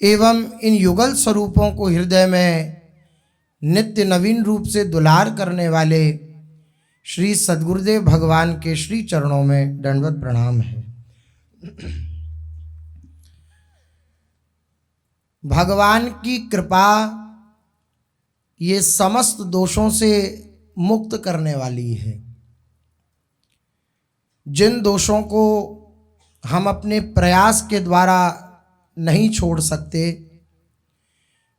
एवं इन युगल स्वरूपों को हृदय में नित्य नवीन रूप से दुलार करने वाले श्री सद्गुरुदेव भगवान के श्री चरणों में दंडवत प्रणाम है। भगवान की कृपा ये समस्त दोषों से मुक्त करने वाली है। जिन दोषों को हम अपने प्रयास के द्वारा नहीं छोड़ सकते,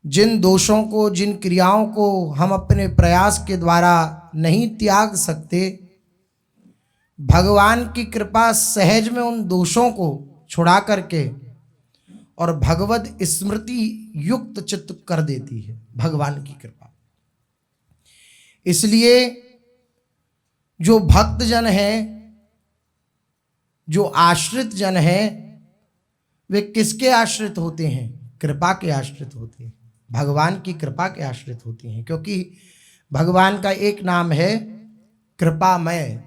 जिन दोषों को, जिन क्रियाओं को हम अपने प्रयास के द्वारा नहीं त्याग सकते, भगवान की कृपा सहज में उन दोषों को छुड़ा करके और भगवत स्मृति युक्त चित्त कर देती है भगवान की कृपा। इसलिए जो भक्त जन हैं, जो आश्रित जन हैं, वे किसके आश्रित होते हैं? कृपा के आश्रित होते हैं, भगवान की कृपा के आश्रित होते हैं। क्योंकि भगवान का एक नाम है कृपामय।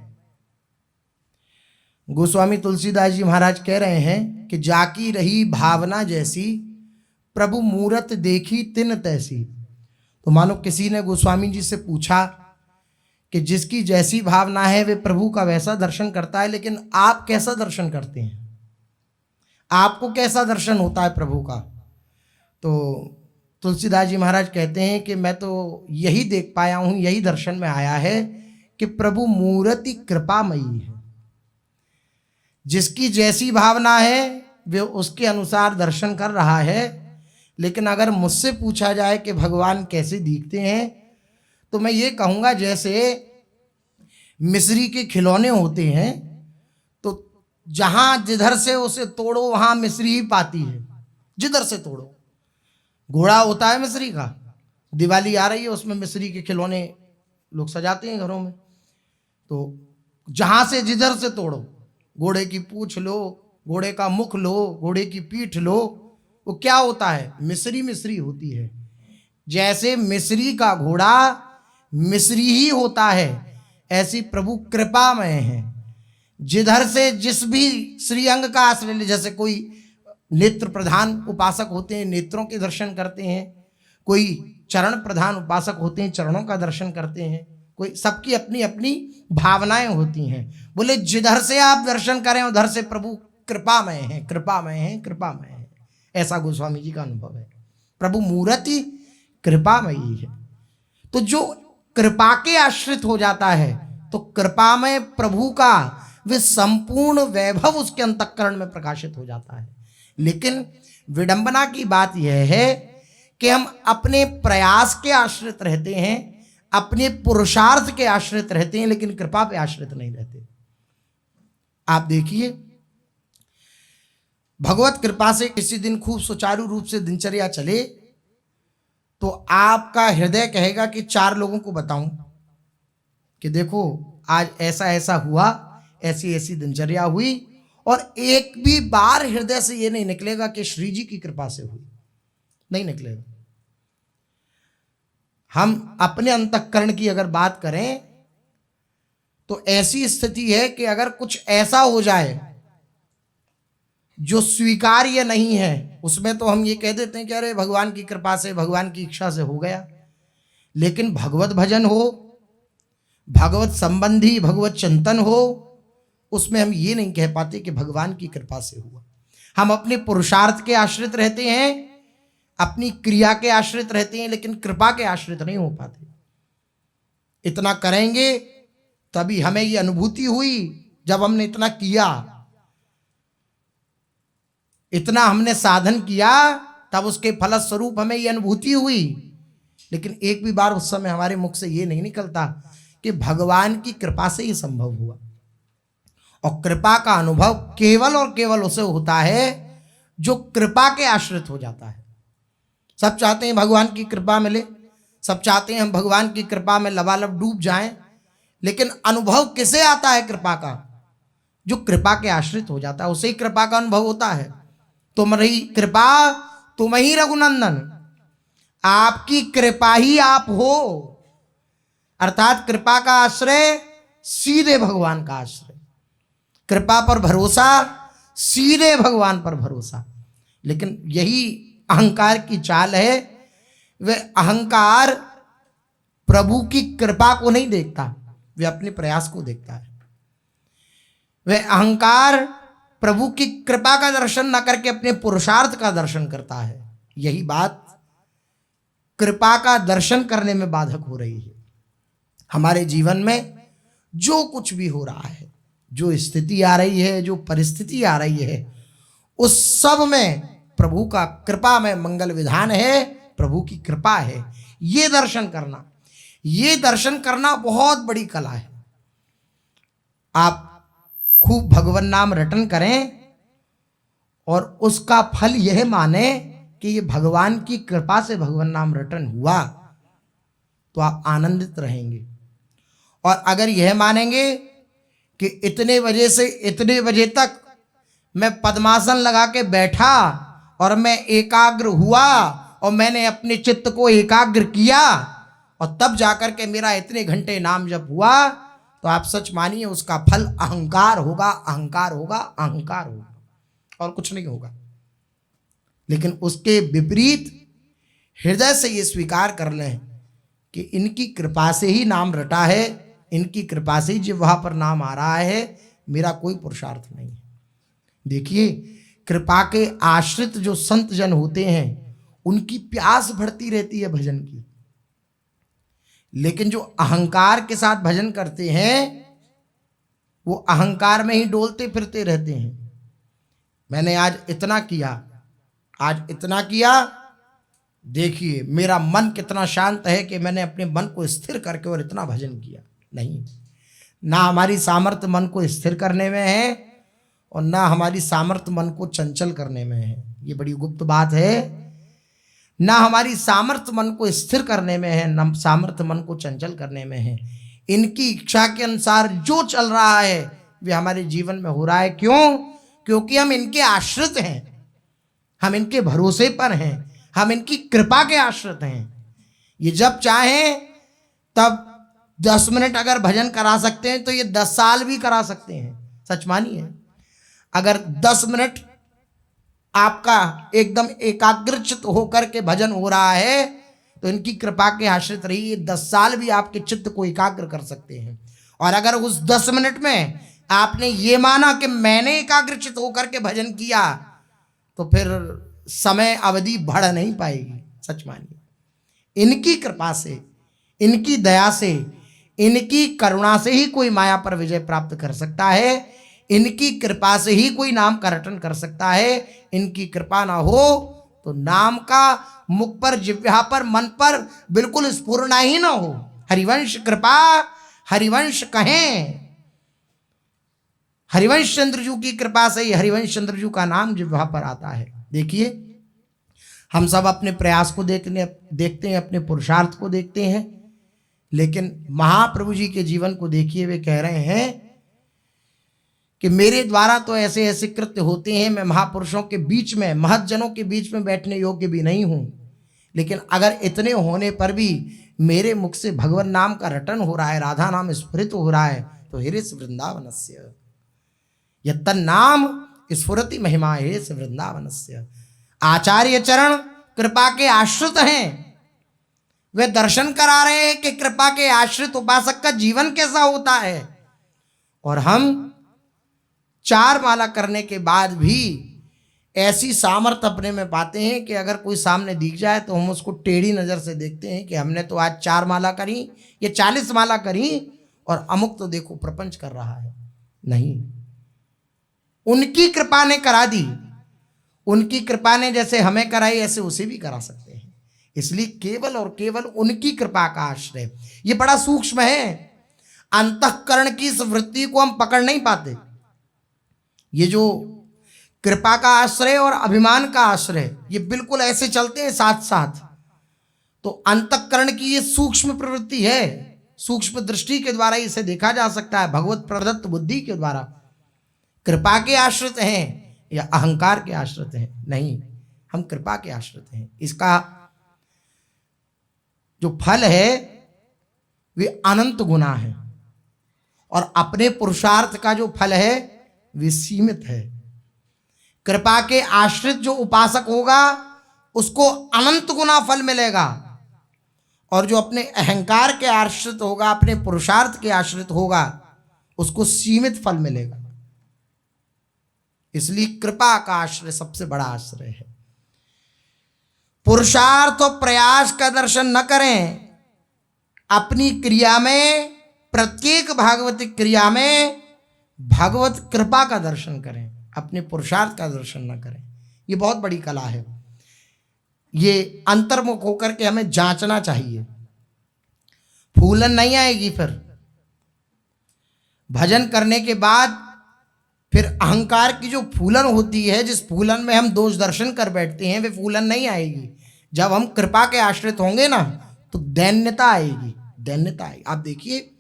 गोस्वामी तुलसीदास जी महाराज कह रहे हैं कि जाकी रही भावना जैसी, प्रभु मूरत देखी तिन तैसी। तो मानो किसी ने गोस्वामी जी से पूछा कि जिसकी जैसी भावना है वे प्रभु का वैसा दर्शन करता है, लेकिन आप कैसा दर्शन करते हैं? आपको कैसा दर्शन होता है प्रभु का? तो तुलसीदास जी महाराज कहते हैं कि मैं तो यही देख पाया हूँ, यही दर्शन में आया है कि प्रभु मूर्ति कृपामयी है। जिसकी जैसी भावना है वे उसके अनुसार दर्शन कर रहा है। लेकिन अगर मुझसे पूछा जाए कि भगवान कैसे दिखते हैं, तो मैं ये कहूँगा जैसे मिस्री के खिलौने होते हैं, तो जहाँ जिधर से उसे तोड़ो वहाँ मिस्री ही पाती है, जिधर से तोड़ो। घोड़ा होता है मिस्री का, दिवाली आ रही है, उसमें मिस्री के खिलौने लोग सजाते हैं घरों में। तो जहाँ से जिधर से तोड़ो, घोड़े की पूँछ लो, घोड़े का मुख लो, घोड़े की पीठ लो, वो क्या होता है? मिस्री मिस्री होती है। जैसे मिस्री का घोड़ा मिस्री ही होता है, ऐसी प्रभु कृपामय है। जिधर से जिस भी श्रीअंग का आश्रय ले, जैसे कोई नेत्र प्रधान उपासक होते हैं, नेत्रों के दर्शन करते हैं, कोई चरण प्रधान उपासक होते हैं, चरणों का दर्शन करते हैं, कोई, सबकी अपनी अपनी भावनाएं होती हैं। बोले जिधर से आप दर्शन करें उधर से प्रभु कृपामय है, कृपामय है, कृपामय है। ऐसा गोस्वामी जी का अनुभव है। प्रभु मूर्ति कृपामयी है। तो जो कृपा के आश्रित हो जाता है, तो कृपामय प्रभु का वे संपूर्ण वैभव उसके अंतःकरण में प्रकाशित हो जाता है। लेकिन विडंबना की बात यह है कि हम अपने प्रयास के आश्रित रहते हैं, अपने पुरुषार्थ के आश्रित रहते हैं, लेकिन कृपा पे आश्रित नहीं रहते। आप देखिए, भगवत कृपा से किसी दिन खूब सुचारू रूप से दिनचर्या चले तो आपका हृदय कहेगा कि 4 लोगों को बताऊं कि देखो आज ऐसा ऐसा हुआ, ऐसी ऐसी दिनचर्या हुई, और एक भी बार हृदय से ये नहीं निकलेगा कि श्री जी की कृपा से हुई, नहीं निकलेगा। हम अपने अंतःकरण की अगर बात करें तो ऐसी स्थिति है कि अगर कुछ ऐसा हो जाए जो स्वीकार्य नहीं है, उसमें तो हम ये कह देते हैं कि अरे भगवान की कृपा से, भगवान की इच्छा से हो गया। लेकिन भगवत भजन हो, भगवत संबंधी भगवत चिंतन हो, उसमें हम ये नहीं कह पाते कि भगवान की कृपा से हुआ। हम अपने पुरुषार्थ के आश्रित रहते हैं, अपनी क्रिया के आश्रित रहते हैं, लेकिन कृपा के आश्रित नहीं हो पाते। इतना करेंगे तभी हमें ये अनुभूति हुई, जब हमने इतना किया, इतना हमने साधन किया, तब उसके फलस्वरूप हमें ये अनुभूति हुई। लेकिन एक भी बार उस समय हमारे मुख से ये नहीं निकलता कि भगवान की कृपा से ये संभव हुआ। और कृपा का अनुभव केवल और केवल उसे होता है जो कृपा के आश्रित हो जाता है। सब चाहते हैं भगवान की कृपा मिले, सब चाहते हैं हम भगवान की कृपा में लबालब डूब जाएं, लेकिन अनुभव किसे आता है कृपा का? जो कृपा के आश्रित हो जाता है, उसे ही कृपा का अनुभव होता है। तुम रही कृपा तुम ही रघुनंदन, आपकी कृपा ही आप हो। अर्थात कृपा का आश्रय सीधे भगवान का आश्रय, कृपा पर भरोसा, सीधे भगवान पर भरोसा। लेकिन यही अहंकार की चाल है, वह अहंकार प्रभु की कृपा को नहीं देखता, वह अपने प्रयास को देखता है। वह अहंकार प्रभु की कृपा का दर्शन न करके अपने पुरुषार्थ का दर्शन करता है। यही बात कृपा का दर्शन करने में बाधक हो रही है। हमारे जीवन में जो कुछ भी हो रहा है, जो स्थिति आ रही है, जो परिस्थिति आ रही है, उस सब में प्रभु का कृपा में मंगल विधान है, प्रभु की कृपा है। ये दर्शन करना बहुत बड़ी कला है। आप खूब भगवान नाम रटन करें और उसका फल यह माने कि ये भगवान की कृपा से भगवान नाम रटन हुआ, तो आप आनंदित रहेंगे। और अगर यह मानेंगे कि इतने बजे से इतने बजे तक मैं पद्मासन लगा के बैठा और मैं एकाग्र हुआ और मैंने अपने चित्त को एकाग्र किया और तब जाकर के मेरा इतने घंटे नाम जप हुआ, तो आप सच मानिए उसका फल अहंकार होगा, अहंकार होगा, अहंकार होगा, और कुछ नहीं होगा। लेकिन उसके विपरीत हृदय से ये स्वीकार कर लें कि इनकी कृपा से ही नाम रटा है, इनकी कृपा से ही जिह्वा पर नाम आ रहा है, मेरा कोई पुरुषार्थ नहीं है। देखिए, कृपा के आश्रित जो संत जन होते हैं उनकी प्यास बढ़ती रहती है भजन की, लेकिन जो अहंकार के साथ भजन करते हैं वो अहंकार में ही डोलते फिरते रहते हैं। मैंने आज इतना किया, देखिए मेरा मन कितना शांत है कि मैंने अपने मन को स्थिर करके और इतना भजन किया। नहीं, ना हमारी सामर्थ्य मन को स्थिर करने में है और ना हमारी सामर्थ्य मन को चंचल करने में है। ये बड़ी गुप्त बात है। ना हमारी सामर्थ्य मन को स्थिर करने में है, ना सामर्थ्य मन को चंचल करने में है। इनकी इच्छा के अनुसार जो चल रहा है वे हमारे जीवन में हो रहा है। क्यों? क्योंकि हम इनके आश्रित हैं, हम इनके भरोसे पर हैं, हम इनकी कृपा के आश्रित हैं। ये जब चाहें तब 10 मिनट अगर भजन करा सकते हैं तो ये 10 साल भी करा सकते हैं। सच मानिए, अगर 10 मिनट आपका एकदम एकाग्रचित होकर के भजन हो रहा है तो इनकी कृपा के आश्रित रहिए, 10 साल भी आपके चित्त को एकाग्र कर सकते हैं। और अगर उस 10 मिनट में आपने ये माना कि मैंने एकाग्रचित होकर के भजन किया तो फिर समय अवधि बढ़ नहीं पाएगी। सच मानिए, इनकी कृपा से, इनकी दया से, इनकी करुणा से ही कोई माया पर विजय प्राप्त कर सकता है। इनकी कृपा से ही कोई नाम का रटन कर सकता है। इनकी कृपा ना हो तो नाम का मुख पर, जिह्वा पर, मन पर बिल्कुल स्फुरना ही ना हो। हरिवंश कृपा हरिवंश कहें, हरिवंश चंद्रजू की कृपा से ही हरिवंश चंद्रजू का नाम जिह्वा पर आता है। देखिए, हम सब अपने प्रयास को देखते हैं, अपने पुरुषार्थ को देखते हैं, लेकिन महाप्रभु जी के जीवन को देखिए। वे कह रहे हैं कि मेरे द्वारा तो ऐसे ऐसे कृत्य होते हैं, मैं महापुरुषों के बीच में, महतजनों के बीच में बैठने योग्य भी नहीं हूँ, लेकिन अगर इतने होने पर भी मेरे मुख से भगवान नाम का रटन हो रहा है, राधा नाम स्फुरित हो रहा है, तो हिरिस वृंदावनस्य यत्तन नाम स्फुरति महिमा हिरिस वृंदावनस्य। आचार्य चरण कृपा के आश्रित हैं, वे दर्शन करा रहे हैं कि कृपा के आश्रित उपासक का जीवन कैसा होता है। और हम 4 माला करने के बाद भी ऐसी सामर्थ्य अपने में पाते हैं कि अगर कोई सामने दिख जाए तो हम उसको टेढ़ी नज़र से देखते हैं कि हमने तो आज 4 माला करी, ये 40 माला करी और अमुक तो देखो प्रपंच कर रहा है। नहीं, उनकी कृपा ने करा दी, उनकी कृपा ने जैसे हमें कराई ऐसे उसे भी करा सकते हैं। इसलिए केवल और केवल उनकी कृपा का आश्रय, ये बड़ा सूक्ष्म है। अंतःकरण की इस वृत्ति को हम पकड़ नहीं पाते। ये जो कृपा का आश्रय और अभिमान का आश्रय, ये बिल्कुल ऐसे चलते हैं साथ साथ। तो अंतःकरण की ये सूक्ष्म प्रवृत्ति है, सूक्ष्म दृष्टि के द्वारा इसे देखा जा सकता है, भगवत प्रदत्त बुद्धि के द्वारा। कृपा के आश्रित हैं या अहंकार के आश्रित हैं? नहीं, हम कृपा के आश्रित हैं। इसका जो फल है वे अनंत गुना है और अपने पुरुषार्थ का जो फल है वे सीमित है। कृपा के आश्रित जो उपासक होगा उसको अनंत गुना फल मिलेगा, और जो अपने अहंकार के आश्रित होगा, अपने पुरुषार्थ के आश्रित होगा, उसको सीमित फल मिलेगा। इसलिए कृपा का आश्रय सबसे बड़ा आश्रय है। पुरुषार्थ और प्रयास का दर्शन न करें, अपनी क्रिया में, प्रत्येक भागवतिक क्रिया में भगवत कृपा का दर्शन करें, अपने पुरुषार्थ का दर्शन न करें। ये बहुत बड़ी कला है। ये अंतर्मुख होकर के हमें जांचना चाहिए। फूलन नहीं आएगी। फिर भजन करने के बाद फिर अहंकार की जो फूलन होती है, जिस फूलन में हम दोष दर्शन कर बैठते हैं, वे फूलन नहीं आएगी। जब हम कृपा के आश्रित होंगे ना, तो दैन्यता आएगी, दैन्यता आएगी। आप देखिए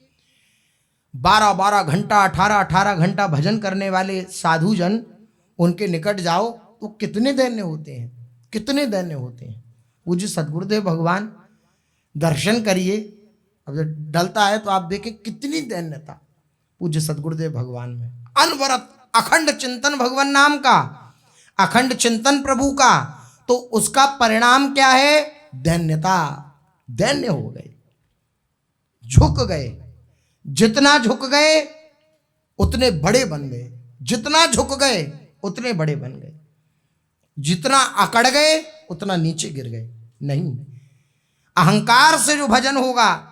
12-12 घंटा, 18-18 घंटा भजन करने वाले साधु जन, उनके निकट जाओ तो कितने दैन्य होते हैं, कितने दैन्य होते हैं। पूज्य सद्गुरुदेव भगवान दर्शन करिए, अब जब डलता है तो आप देखें कितनी दैन्यता पूज्य सद्गुरुदेव भगवान में। अनवरत अखंड चिंतन भगवान नाम का, अखंड चिंतन प्रभु का, तो उसका परिणाम क्या है? दैन्यता। दैन्य हो गए, झुक गए। जितना झुक गए उतने बड़े बन गए, जितना झुक गए उतने बड़े बन गए, जितना अकड़ गए उतना नीचे गिर गए। नहीं, अहंकार से जो भजन होगा,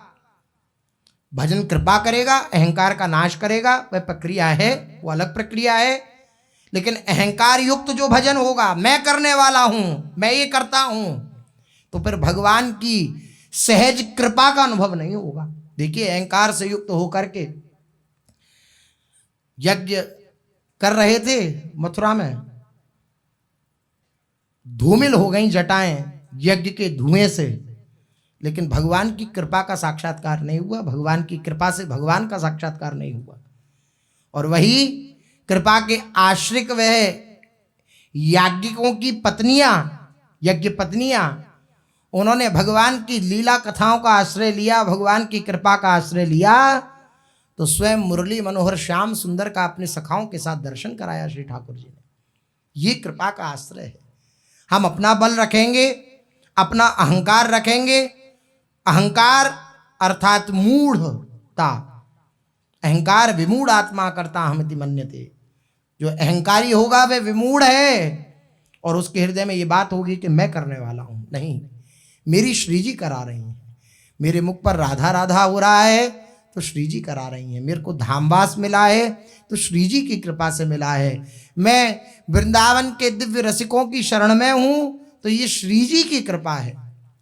भजन कृपा करेगा, अहंकार का नाश करेगा, वह प्रक्रिया है, वो अलग प्रक्रिया है। लेकिन अहंकार युक्त जो भजन होगा, मैं करने वाला हूं, मैं ये करता हूं, तो फिर भगवान की सहज कृपा का अनुभव नहीं होगा। देखिए, अहंकार से युक्त होकर के यज्ञ कर रहे थे मथुरा में, धूमिल हो गई जटाएं यज्ञ के धुएं से, लेकिन भगवान की कृपा का साक्षात्कार नहीं हुआ, भगवान की कृपा से भगवान का साक्षात्कार नहीं हुआ। और वही कृपा के आश्रित वह याज्ञिकों की पत्नियां, यज्ञ पत्नियां, उन्होंने भगवान की लीला कथाओं का आश्रय लिया, भगवान की कृपा का आश्रय लिया, तो स्वयं मुरली मनोहर श्याम सुंदर का अपने सखाओं के साथ दर्शन कराया श्री ठाकुर जी ने। ये कृपा का आश्रय है। हम अपना बल रखेंगे, अपना अहंकार रखेंगे, अहंकार अर्थात मूढ़ता, अहंकार विमूढ़ आत्मा करता हमति मन्यते। जो अहंकारी होगा वह विमूढ़ है, और उसके हृदय में ये बात होगी कि मैं करने वाला हूं। नहीं, मेरी श्री जी करा रही हैं। मेरे मुख पर राधा राधा हो रहा है तो श्री जी करा रही हैं। मेरे को धामवास मिला है तो श्री जी की कृपा से मिला है। मैं वृंदावन के दिव्य रसिकों की शरण में हूं तो ये श्री जी की कृपा है,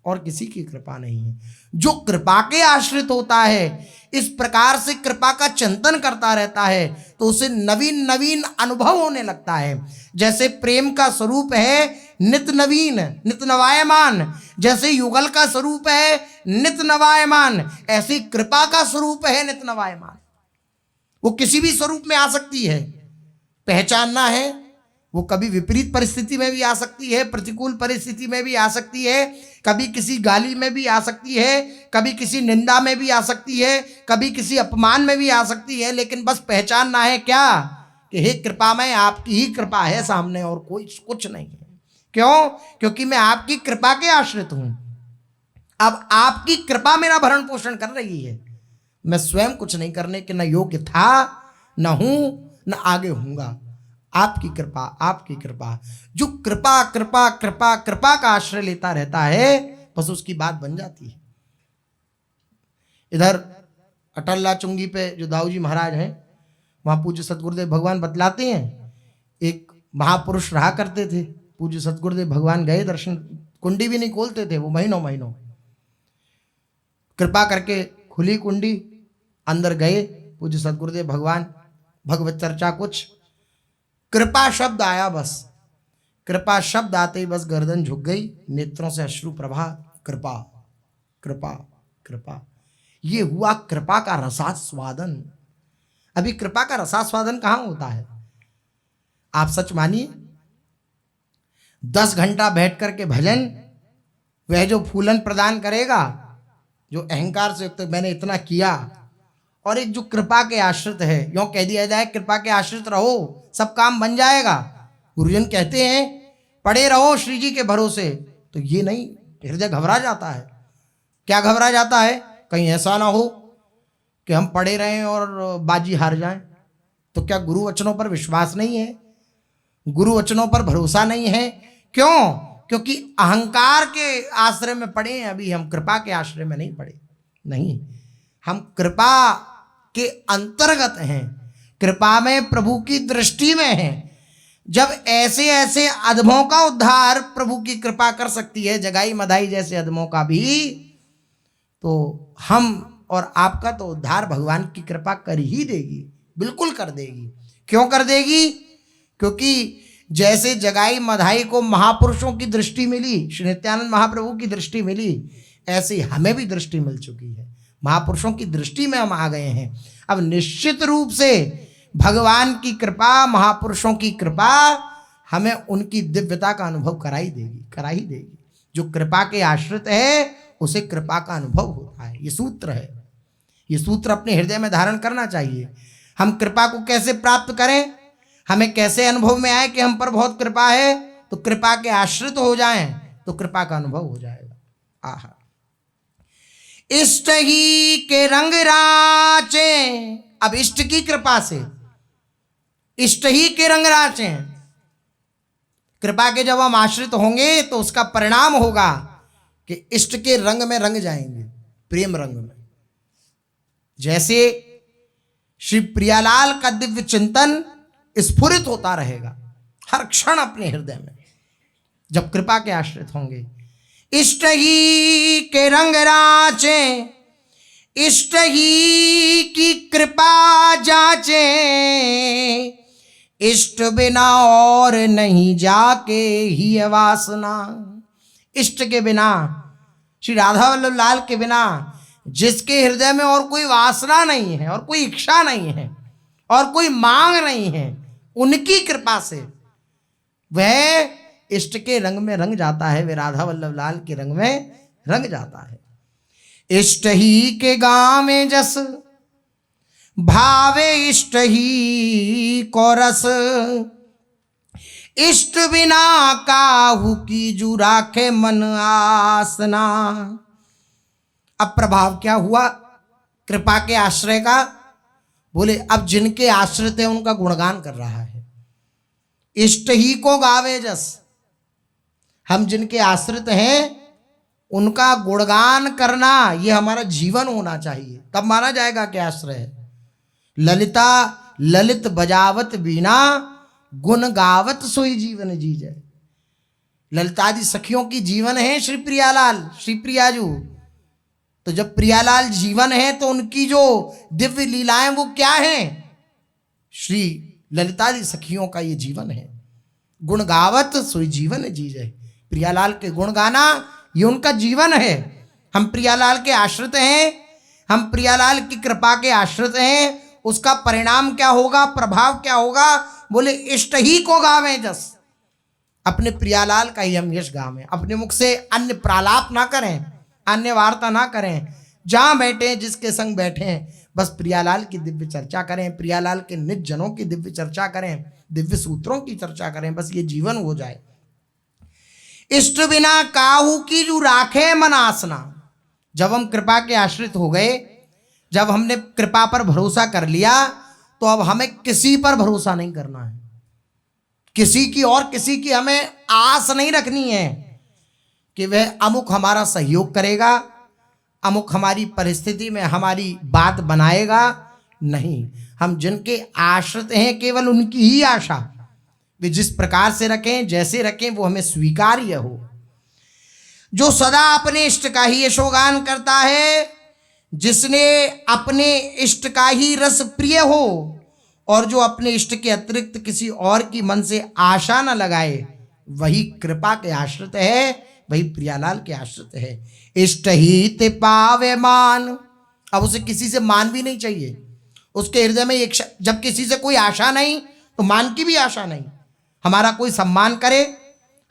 और किसी की कृपा नहीं है। जो कृपा के आश्रित होता है, इस प्रकार से कृपा का चिंतन करता रहता है, तो उसे नवीन नवीन अनुभव होने लगता है। जैसे प्रेम का स्वरूप है नित नवीन, नित नवायमान, जैसे युगल का स्वरूप है नित नवायमान, ऐसी कृपा का स्वरूप है नित नवायमान। वो किसी भी स्वरूप में आ सकती है, पहचानना है। वो कभी विपरीत परिस्थिति में भी आ सकती है, प्रतिकूल परिस्थिति में भी आ सकती है, कभी किसी गाली में भी आ सकती है, कभी किसी निंदा में भी आ सकती है, कभी किसी अपमान में भी आ सकती है। लेकिन बस पहचानना है क्या, कि हे कृपा में आपकी ही कृपा है सामने, और कोई कुछ नहीं है। क्यों? क्योंकि मैं आपकी कृपा के आश्रित हूं। अब आपकी कृपा मेरा भरण पोषण कर रही है। मैं स्वयं कुछ नहीं करने के न योग्य था, न हूं, न आगे होऊंगा। आपकी कृपा, आपकी कृपा। जो कृपा कृपा कृपा कृपा का आश्रय लेता रहता है, बस उसकी बात बन जाती है। इधर अटल्ला चुंगी पे जो दाऊ जी महाराज हैं, वहां पूज्य सतगुरुदेव भगवान बतलाते हैं, एक महापुरुष रहा करते थे। पूज्य सतगुरुदेव भगवान गए दर्शन, कुंडी भी नहीं खोलते थे वो महीनों महीनों। कृपा करके खुली कुंडी, अंदर गए पूज्य सतगुरुदेव भगवान, भगवत चर्चा कुछ, कृपा शब्द आया, बस कृपा शब्द आते ही बस गर्दन झुक गई, नेत्रों से अश्रु प्रभा। कृपा कृपा कृपा, ये हुआ कृपा का रसास्वादन। अभी कृपा का रसास्वादन कहां होता है? आप सच मानिए, 10 घंटा बैठ करके भजन, वह जो फूलन प्रदान करेगा, जो अहंकार से युक्त मैंने इतना किया, और एक जो कृपा के आश्रित है, यूं कह दिया जाए कृपा के आश्रित रहो सब काम बन जाएगा। गुरुजन कहते हैं पड़े रहो श्री जी के भरोसे, तो तो ये नहीं, हृदय घबरा जाता है। क्या घबरा जाता है? कहीं ऐसा ना हो कि हम पड़े रहें और बाजी हार जाएं। तो क्या गुरु वचनों पर विश्वास नहीं है? गुरु वचनों पर भरोसा नहीं है? क्यों? क्योंकि अहंकार के आश्रय में पड़े हैं, अभी हम कृपा के आश्रय में नहीं पड़े। नहीं, हम कृपा के अंतर्गत हैं, कृपा में प्रभु की दृष्टि में हैं। जब ऐसे ऐसे अधमों का उद्धार प्रभु की कृपा कर सकती है, जगाई मधाई जैसे अधमों का भी, तो हम और आपका तो उद्धार भगवान की कृपा कर ही देगी, बिल्कुल कर देगी। क्यों कर देगी? क्योंकि जैसे जगाई मधाई को महापुरुषों की दृष्टि मिली, श्री नित्यानंद महाप्रभु की दृष्टि मिली, ऐसे हमें भी दृष्टि मिल चुकी है। महापुरुषों की दृष्टि में हम आ गए हैं। अब निश्चित रूप से भगवान की कृपा, महापुरुषों की कृपा हमें उनकी दिव्यता का अनुभव करा ही देगी। जो कृपा के आश्रित है उसे कृपा का अनुभव होता है। ये सूत्र है, ये सूत्र अपने हृदय में धारण करना चाहिए। हम कृपा को कैसे प्राप्त करें, हमें कैसे अनुभव में आए कि हम पर बहुत कृपा है, तो कृपा के आश्रित हो जाएं तो कृपा का अनुभव हो जाएगा। आहा, इष्ट ही के रंग राचे, अब इष्ट की कृपा से इष्ट ही के रंग राचे, कृपा के जब हम आश्रित होंगे तो उसका परिणाम होगा कि इष्ट के रंग में रंग जाएंगे, प्रेम रंग में। जैसे श्री प्रियालाल का दिव्य चिंतन स्फुरित होता रहेगा हर क्षण अपने हृदय में, जब कृपा के आश्रित होंगे। इष्ट ही के रंग राचे, इष्ट ही की कृपा जाचे, इष्ट बिना और नहीं जाके ही वासना। इष्ट के बिना, श्री राधा वल्लभ लाल के बिना, जिसके हृदय में और कोई वासना नहीं है और कोई इच्छा नहीं है और कोई मांग नहीं है, उनकी कृपा से वह इष्ट के रंग में रंग जाता है, वे राधा वल्लभ लाल के रंग में रंग जाता है। इष्ट ही के गावे जस भावे इष्ट ही को रस, इष्ट बिना काहू की जू राखे मन आसना। अब प्रभाव क्या हुआ कृपा के आश्रय का? बोले अब जिनके आश्रित है उनका गुणगान कर रहा है। इष्ट ही को गावे जस, हम जिनके आश्रित हैं उनका गुणगान करना ये हमारा जीवन होना चाहिए, तब माना जाएगा कि आश्रय है। ललिता ललित बजावत बीना, गुण गावत सोई जीवन जीजय। ललितादि सखियों की जीवन है श्री प्रियालाल, श्री प्रियाजू। तो जब प्रियालाल जीवन है तो उनकी जो दिव्य लीलाएं वो क्या हैं? श्री ललितादि सखियों का ये जीवन है। गुण गावत सोई जीवन जीजय, प्रियालाल के गुण गाना ये उनका जीवन है। हम प्रियालाल के आश्रित हैं, हम प्रियालाल की कृपा के आश्रित हैं। उसका परिणाम क्या होगा, प्रभाव क्या होगा? बोले इष्ट ही को गावें जस, अपने प्रियालाल का ही हम यश गावें। अपने मुख से अन्य प्रालाप ना करें, अन्य वार्ता ना करें। जहां बैठे, जिसके संग बैठे, बस प्रियालाल की दिव्य चर्चा करें, प्रियालाल के निज जनों की दिव्य चर्चा करें, दिव्य सूत्रों की चर्चा करें, बस ये जीवन हो जाए। इष्ट बिना काहू की जू राखे मन आसना। जब हम कृपा के आश्रित हो गए, जब हमने कृपा पर भरोसा कर लिया, तो अब हमें किसी पर भरोसा नहीं करना है, किसी की और किसी की हमें आस नहीं रखनी है कि वह अमुक हमारा सहयोग करेगा, अमुक हमारी परिस्थिति में हमारी बात बनाएगा। नहीं, हम जिनके आश्रित हैं केवल उनकी ही आशा वे जिस प्रकार से रखें, जैसे रखें, वो हमें स्वीकार्य हो। जो सदा अपने इष्ट का ही यशोगान करता है, जिसने अपने इष्ट का ही रस प्रिय हो और जो अपने इष्ट के अतिरिक्त किसी और की मन से आशा न लगाए, वही कृपा के आश्रित है, वही प्रियालाल के आश्रित है। इष्ट ही ते पावे मान, अब उसे किसी से मान भी नहीं चाहिए। उसके हृदय में एक, जब किसी से कोई आशा नहीं तो मान की भी आशा नहीं। हमारा कोई सम्मान करे,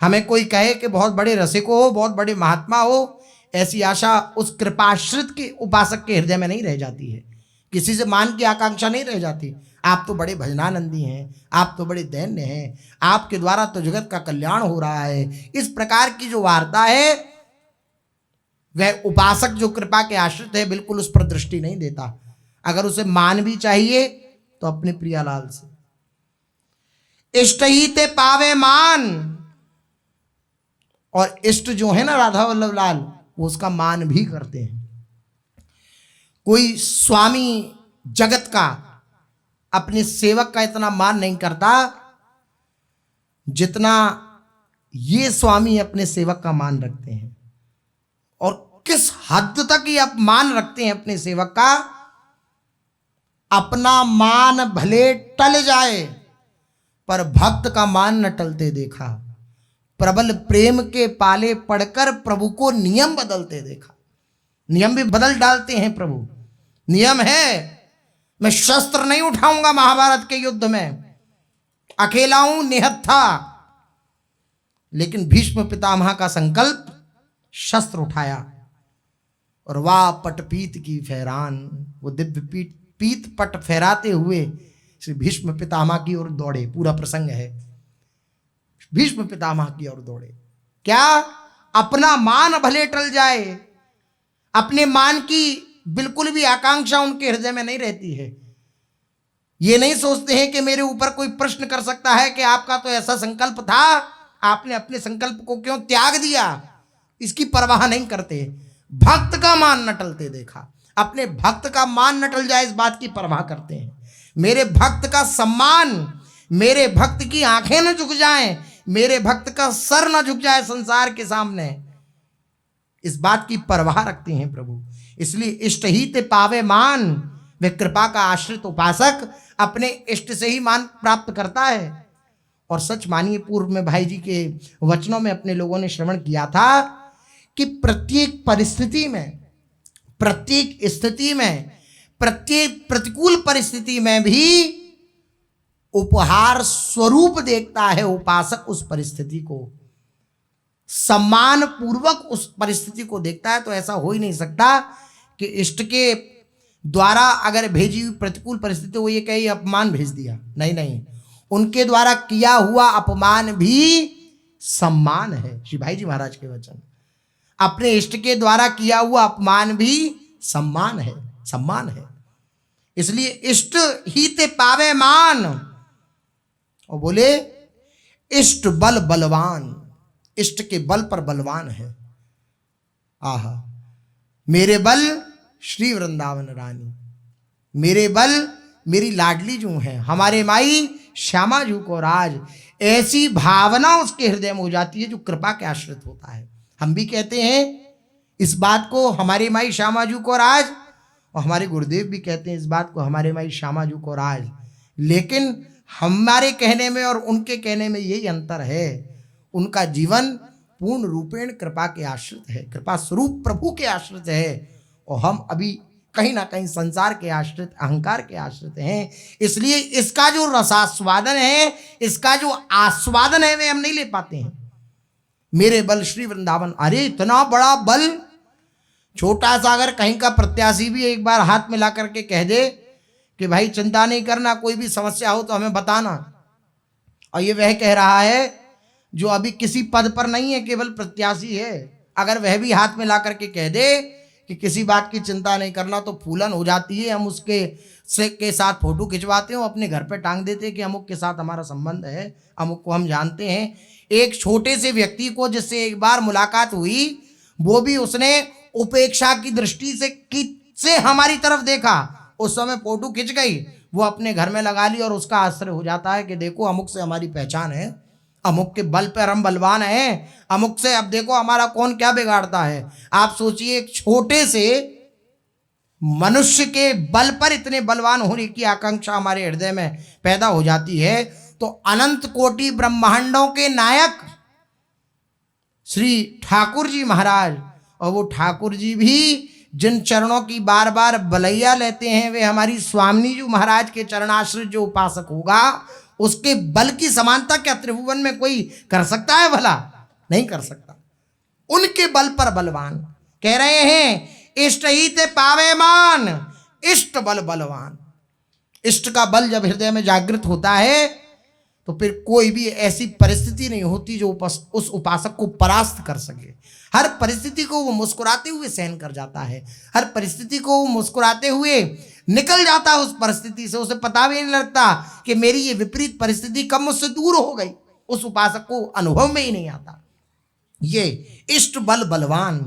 हमें कोई कहे कि बहुत बड़े रसिक हो, बहुत बड़े महात्मा हो, ऐसी आशा उस कृपाश्रित के उपासक के हृदय में नहीं रह जाती है। किसी से मान की आकांक्षा नहीं रह जाती। आप तो बड़े भजनानंदी हैं, आप तो बड़े दैन्य हैं, आपके द्वारा तो जगत का कल्याण हो रहा है। इस प्रकार की जो वार्ता है वह उपासक जो कृपा के आश्रित है बिल्कुल उस पर दृष्टि नहीं देता। अगर उसे मान भी चाहिए तो अपने प्रियालाल से। इष्ट ही ते पावे मान, और इष्ट जो है ना राधा वल्लभ लाल, वो उसका मान भी करते हैं। कोई स्वामी जगत का अपने सेवक का इतना मान नहीं करता जितना ये स्वामी अपने सेवक का मान रखते हैं। और किस हद तक ये अपमान रखते हैं अपने सेवक का। अपना मान भले टल जाए पर भक्त का मान न टलते देखा। प्रबल प्रेम के पाले पड़कर प्रभु को नियम बदलते देखा। नियम भी बदल डालते हैं प्रभु। नियम है, मैं शस्त्र नहीं उठाऊंगा महाभारत के युद्ध में, अकेला हूं, निहत्था। लेकिन भीष्म पितामह का संकल्प, शस्त्र उठाया और वाह पटपीत की फहरान, वो दिव्य पीत पट फहराते हुए श्री भीष्म पितामह की ओर दौड़े। पूरा प्रसंग है, भीष्म पितामह की ओर दौड़े। क्या? अपना मान भले टल जाए, अपने मान की बिल्कुल भी आकांक्षा उनके हृदय में नहीं रहती है। ये नहीं सोचते हैं कि मेरे ऊपर कोई प्रश्न कर सकता है कि आपका तो ऐसा संकल्प था, आपने अपने संकल्प को क्यों त्याग दिया, इसकी परवाह नहीं करते। भक्त का मान न टलते देखा, अपने भक्त का मान न टल जाए इस बात की परवाह करते हैं। मेरे भक्त का सम्मान, मेरे भक्त की आंखें न झुक जाएं, मेरे भक्त का सर न झुक जाए संसार के सामने, इस बात की परवाह रखते हैं प्रभु। इसलिए इष्ट ही ते पावे मान, वे कृपा का आश्रित उपासक अपने इष्ट से ही मान प्राप्त करता है। और सच मानिए, पूर्व में भाई जी के वचनों में अपने लोगों ने श्रवण किया था कि प्रत्येक परिस्थिति में, प्रत्येक स्थिति में, प्रत्येक प्रतिकूल परिस्थिति में भी उपहार स्वरूप देखता है उपासक। उस परिस्थिति को सम्मान पूर्वक उस परिस्थिति को देखता है। तो ऐसा हो ही नहीं सकता कि इष्ट के द्वारा अगर भेजी हुई प्रतिकूल परिस्थिति वो ये कहे अपमान भेज दिया। नहीं नहीं, उनके द्वारा किया हुआ अपमान भी सम्मान है। श्री भाई जी महाराज के वचन, अपने इष्ट के द्वारा किया हुआ अपमान भी सम्मान है, सम्मान है। इसलिए इष्ट ही ते पावे मान, और बोले इष्ट बल बलवान, इष्ट के बल पर बलवान है। आहा, मेरे बल श्री वृंदावन रानी, मेरे बल मेरी लाडली जू है, हमारे माई श्यामा जू को राज। ऐसी भावना उसके हृदय में हो जाती है जो कृपा के आश्रित होता है। हम भी कहते हैं इस बात को, हमारी माई श्यामा जू को राज, और हमारे गुरुदेव भी कहते हैं इस बात को, हमारे माई श्यामा जू को राज। लेकिन हमारे कहने में और उनके कहने में यही अंतर है, उनका जीवन पूर्ण रूपेण कृपा के आश्रित है, कृपा स्वरूप प्रभु के आश्रित है, और हम अभी कहीं ना कहीं संसार के आश्रित, अहंकार के आश्रित हैं। इसलिए इसका जो रसास्वादन है, इसका जो आस्वादन है, वे हम नहीं ले पाते हैं। मेरे बल श्री वृंदावन, अरे इतना बड़ा बल, छोटा सा अगर कहीं का प्रत्याशी भी एक बार हाथ मिला करके कह दे कि भाई चिंता नहीं करना, कोई भी समस्या हो तो हमें बताना, और ये वह कह रहा है जो अभी किसी पद पर नहीं है, केवल प्रत्याशी है, अगर वह भी हाथ में ला करके कह दे कि किसी बात की चिंता नहीं करना, तो फूलन हो जाती है। हम उसके के साथ फोटो खिंचवाते हो, अपने घर पे टांग देते कि अमुक के साथ हमारा संबंध है, अमुक को हम जानते हैं। एक छोटे से व्यक्ति को जिससे एक बार मुलाकात हुई, वो भी उसने उपेक्षा की दृष्टि से हमारी तरफ देखा, उस समय फोटो खिंच गई, वो अपने घर में लगा ली, और उसका आश्चर्य हो जाता है कि देखो अमुक से हमारी पहचान है, अमुक के बल पर हम बलवान हैं, अमुक से अब देखो हमारा कौन क्या बिगाड़ता है। आप सोचिए, एक छोटे से मनुष्य के बल पर इतने बलवान होने की आकांक्षा हमारे हृदय में पैदा हो जाती है, तो अनंत कोटि ब्रह्मांडों के नायक श्री ठाकुर जी महाराज, और वो ठाकुर जी भी जिन चरणों की बार बार बलैया लेते हैं, वे हमारी स्वामी जी महाराज के चरणाश्रित जो उपासक होगा, उसके बल की समानता क्या त्रिभुवन में कोई कर सकता है? भला नहीं कर सकता। उनके बल पर बलवान कह रहे हैं इष्ट ही ते पावे मान, इष्ट बल बलवान। इष्ट का बल जब हृदय में जागृत होता है तो फिर कोई भी ऐसी परिस्थिति नहीं होती जो उस उपासक को परास्त कर सके। हर परिस्थिति को वो मुस्कुराते हुए सहन कर जाता है, हर परिस्थिति को वो मुस्कुराते हुए निकल जाता है उस परिस्थिति से। उसे पता भी नहीं लगता कि मेरी ये विपरीत परिस्थिति कब मुझसे दूर हो गई, उस उपासक को अनुभव में ही नहीं आता। ये इष्ट बल बलवान।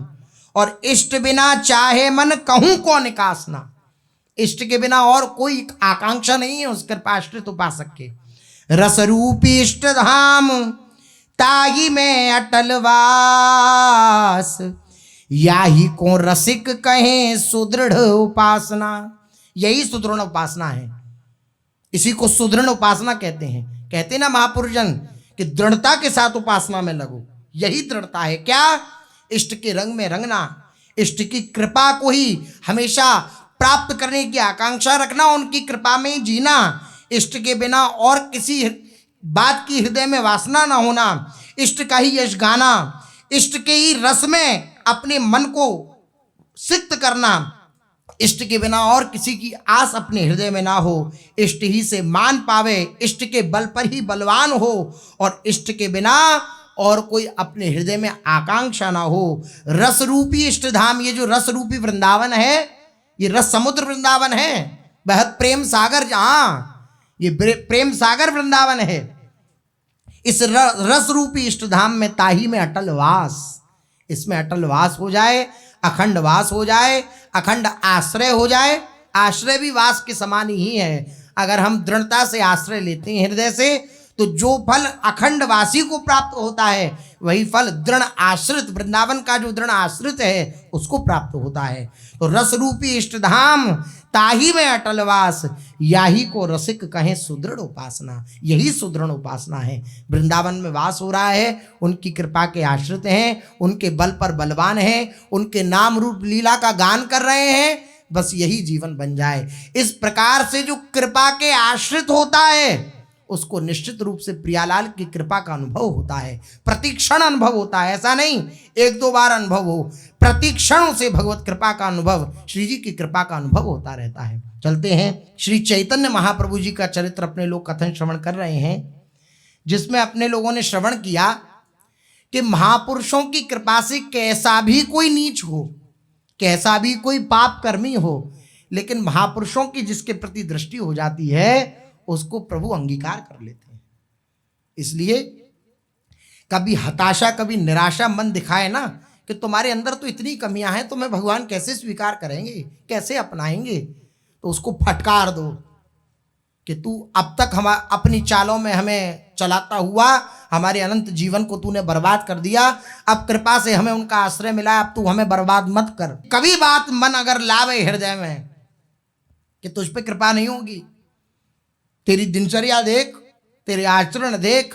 और इष्ट बिना चाहे मन कहूं को निकासना। इष्ट के बिना और कोई आकांक्षा नहीं है उस कृपाश्रित उपासक के। रस रूपी इष्ट धाम ताही में अटल वास, याही को रसिक कहें सुदृढ़ उपासना। यही सुदृढ़ उपासना है, इसी को सुदृढ़ उपासना कहते हैं। कहते ना महापुरुष जन कि दृढ़ता के साथ उपासना में लगो, यही दृढ़ता है। क्या? इष्ट के रंग में रंगना, इष्ट की कृपा को ही हमेशा प्राप्त करने की आकांक्षा रखना, उनकी कृपा में ही जीना, इष्ट के बिना और किसी बात की हृदय में वासना ना होना, इष्ट का ही यश गाना, इष्ट के ही रस में अपने मन को सिक्त करना, इष्ट के बिना और किसी की आस अपने हृदय में ना हो, इष्ट ही से मान पावे, इष्ट के बल पर ही बलवान हो, और इष्ट के बिना और कोई अपने हृदय में आकांक्षा ना हो। रस रूपी इष्ट धाम, ये जो रस रूपी वृंदावन है, ये रस समुद्र वृंदावन है, बहुत प्रेम सागर, जहां ये प्रेम सागर वृंदावन है। इस रस रूपी इष्ट धाम में ताही में अटल वास, इसमें अटल वास हो जाए, अखंड वास हो जाए, अखंड आश्रय हो जाए। आश्रय भी वास के समान ही है। अगर हम दृढ़ता से आश्रय लेते हैं हृदय से, तो जो फल अखंड वासी को प्राप्त होता है वही फल दृढ़ आश्रित, वृंदावन का जो दृढ़ आश्रित है उसको प्राप्त होता है। तो रस रूपी इष्ट धाम ताही में अटल वास, याही को रसिक कहें सुदृढ़ उपासना। यही सुदृढ़ उपासना है। वृंदावन में वास हो रहा है, उनकी कृपा के आश्रित हैं, उनके बल पर बलवान हैं, उनके नाम रूप लीला का गान कर रहे हैं, बस यही जीवन बन जाए। इस प्रकार से जो कृपा के आश्रित होता है उसको निश्चित रूप से प्रियालाल की कृपा का अनुभव होता है, प्रतिक्षण अनुभव होता है। ऐसा नहीं एक दो बार अनुभव हो, प्रतिक्षण से भगवत कृपा का अनुभव, श्री जी की कृपा का अनुभव होता रहता है। चलते हैं, श्री चैतन्य महाप्रभु जी का चरित्र अपने लोग कथन श्रवण कर रहे हैं, जिसमें अपने लोगों ने श्रवण किया कि महापुरुषों की कृपा से कैसा भी कोई नीच हो, कैसा भी कोई पाप कर्मी हो, लेकिन महापुरुषों की जिसके प्रति दृष्टि हो जाती है उसको प्रभु अंगीकार कर लेते हैं। इसलिए कभी हताशा, कभी निराशा मन दिखाए ना कि तुम्हारे अंदर तो इतनी कमियां हैं, तुम्हें भगवान कैसे स्वीकार करेंगे, कैसे अपनाएंगे, तो उसको फटकार दो कि तू अब तक हम अपनी चालों में हमें चलाता हुआ हमारे अनंत जीवन को तूने बर्बाद कर दिया, अब कृपा से हमें उनका आश्रय मिला, अब तू हमें बर्बाद मत कर। कभी बात मन अगर लावे हृदय में कि तुझ पे कृपा नहीं होगी, तेरी दिनचर्या देख, तेरे आचरण देख,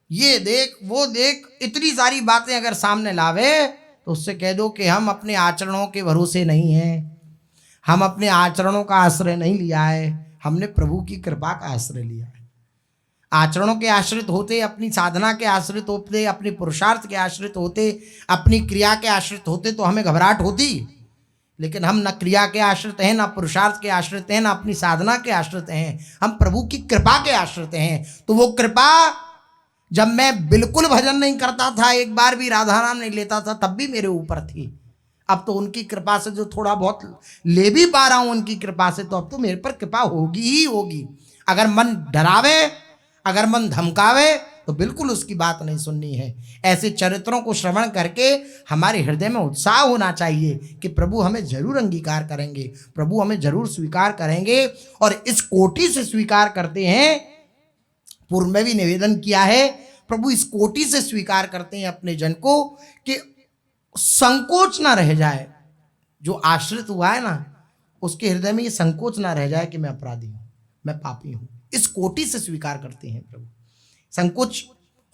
ये देख, वो देख, इतनी सारी बातें अगर सामने लावे तो उससे कह दो कि हम अपने आचरणों के भरोसे नहीं हैं, हम अपने आचरणों का आश्रय नहीं लिया है, हमने प्रभु की कृपा का आश्रय लिया है। आचरणों के आश्रित होते, अपनी साधना के आश्रित होते, अपने पुरुषार्थ के आश्रित होते, अपनी क्रिया के आश्रित होते तो हमें घबराहट होती, लेकिन हम न क्रिया के आश्रित हैं, न पुरुषार्थ के आश्रित हैं, न अपनी साधना के आश्रित हैं, हम प्रभु की कृपा के आश्रित हैं। तो वो कृपा जब मैं बिल्कुल भजन नहीं करता था, एक बार भी राधा नाम नहीं लेता था, तब भी मेरे ऊपर थी। अब तो उनकी कृपा से जो थोड़ा बहुत ले भी पा रहा हूं उनकी कृपा से, तो अब तो मेरे पर कृपा होगी ही होगी। अगर मन डरावे, अगर मन धमकावे तो बिल्कुल उसकी बात नहीं सुननी है। ऐसे चरित्रों को श्रवण करके हमारे हृदय में उत्साह होना चाहिए कि प्रभु हमें जरूर अंगीकार करेंगे, प्रभु हमें जरूर स्वीकार करेंगे, और इस कोटि से स्वीकार करते हैं। पूर्व में भी निवेदन किया है, प्रभु इस कोटि से स्वीकार करते हैं अपने जन को कि संकोच ना रह जाए। जो आश्रित हुआ है ना, उसके हृदय में ये संकोच ना रह जाए कि मैं अपराधी हूं, मैं पापी हूं। इस कोटि से स्वीकार करते हैं प्रभु। संकोच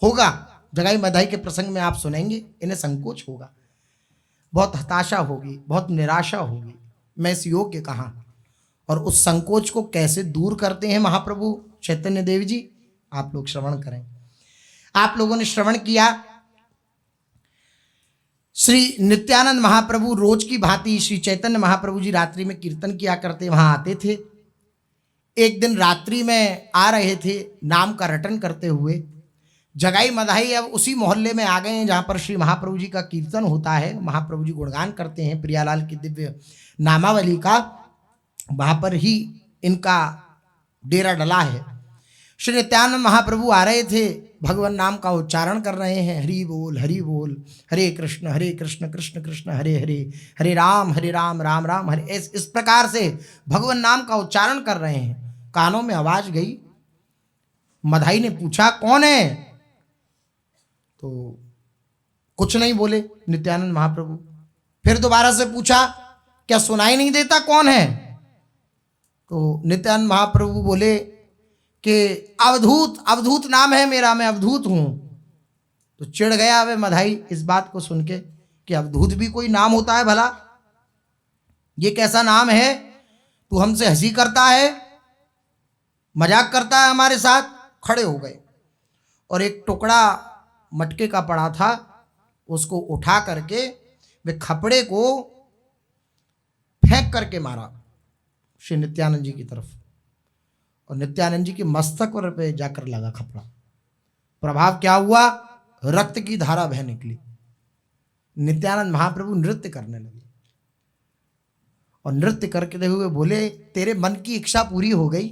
होगा, जगाई मधाई के प्रसंग में आप सुनेंगे, इन्हें संकोच होगा, बहुत हताशा होगी, बहुत निराशा होगी, मैं इस योग्य कहाँ। और उस संकोच को कैसे दूर करते हैं महाप्रभु चैतन्य देव जी, आप लोग श्रवण करें। आप लोगों ने श्रवण किया, श्री नित्यानंद महाप्रभु रोज की भांति श्री चैतन्य महाप्रभु जी रात्रि में कीर्तन किया करते, वहां आते थे। एक दिन रात्रि में आ रहे थे नाम का रटन करते हुए, जगाई मधाई अब उसी मोहल्ले में आ गए हैं जहाँ पर श्री महाप्रभु जी का कीर्तन होता है। महाप्रभु जी गुणगान करते हैं प्रियालाल की दिव्य नामावली का, वहाँ पर ही इनका डेरा डला है। श्री नित्यानंद महाप्रभु आ रहे थे, भगवान नाम का उच्चारण कर रहे हैं, हरि बोल हरे कृष्ण कृष्ण कृष्ण हरे हरे, हरे राम राम राम हरे, इस प्रकार से भगवान नाम का उच्चारण कर रहे हैं। कानों में आवाज गई, मधाई ने पूछा कौन है, तो कुछ नहीं बोले नित्यानंद महाप्रभु। फिर दोबारा से पूछा क्या सुनाई नहीं देता कौन है, तो नित्यानंद महाप्रभु बोले कि अवधूत नाम है मेरा, मैं अवधूत हूं। तो चिढ़ गया वे मधाई इस बात को सुन के कि अवधूत भी कोई नाम होता है भला, ये कैसा नाम है, तू हमसे हंसी करता है, मजाक करता है हमारे साथ। खड़े हो गए और एक टुकड़ा मटके का पड़ा था, उसको उठा करके वे खपड़े को फेंक करके मारा श्री नित्यानंद जी की तरफ, और नित्यानंद जी के मस्तक पे जाकर लगा खपड़ा। प्रभाव क्या हुआ, रक्त की धारा बह निकली। नित्यानंद महाप्रभु नृत्य करने लगे और नृत्य करते हुए बोले तेरे मन की इच्छा पूरी हो गई,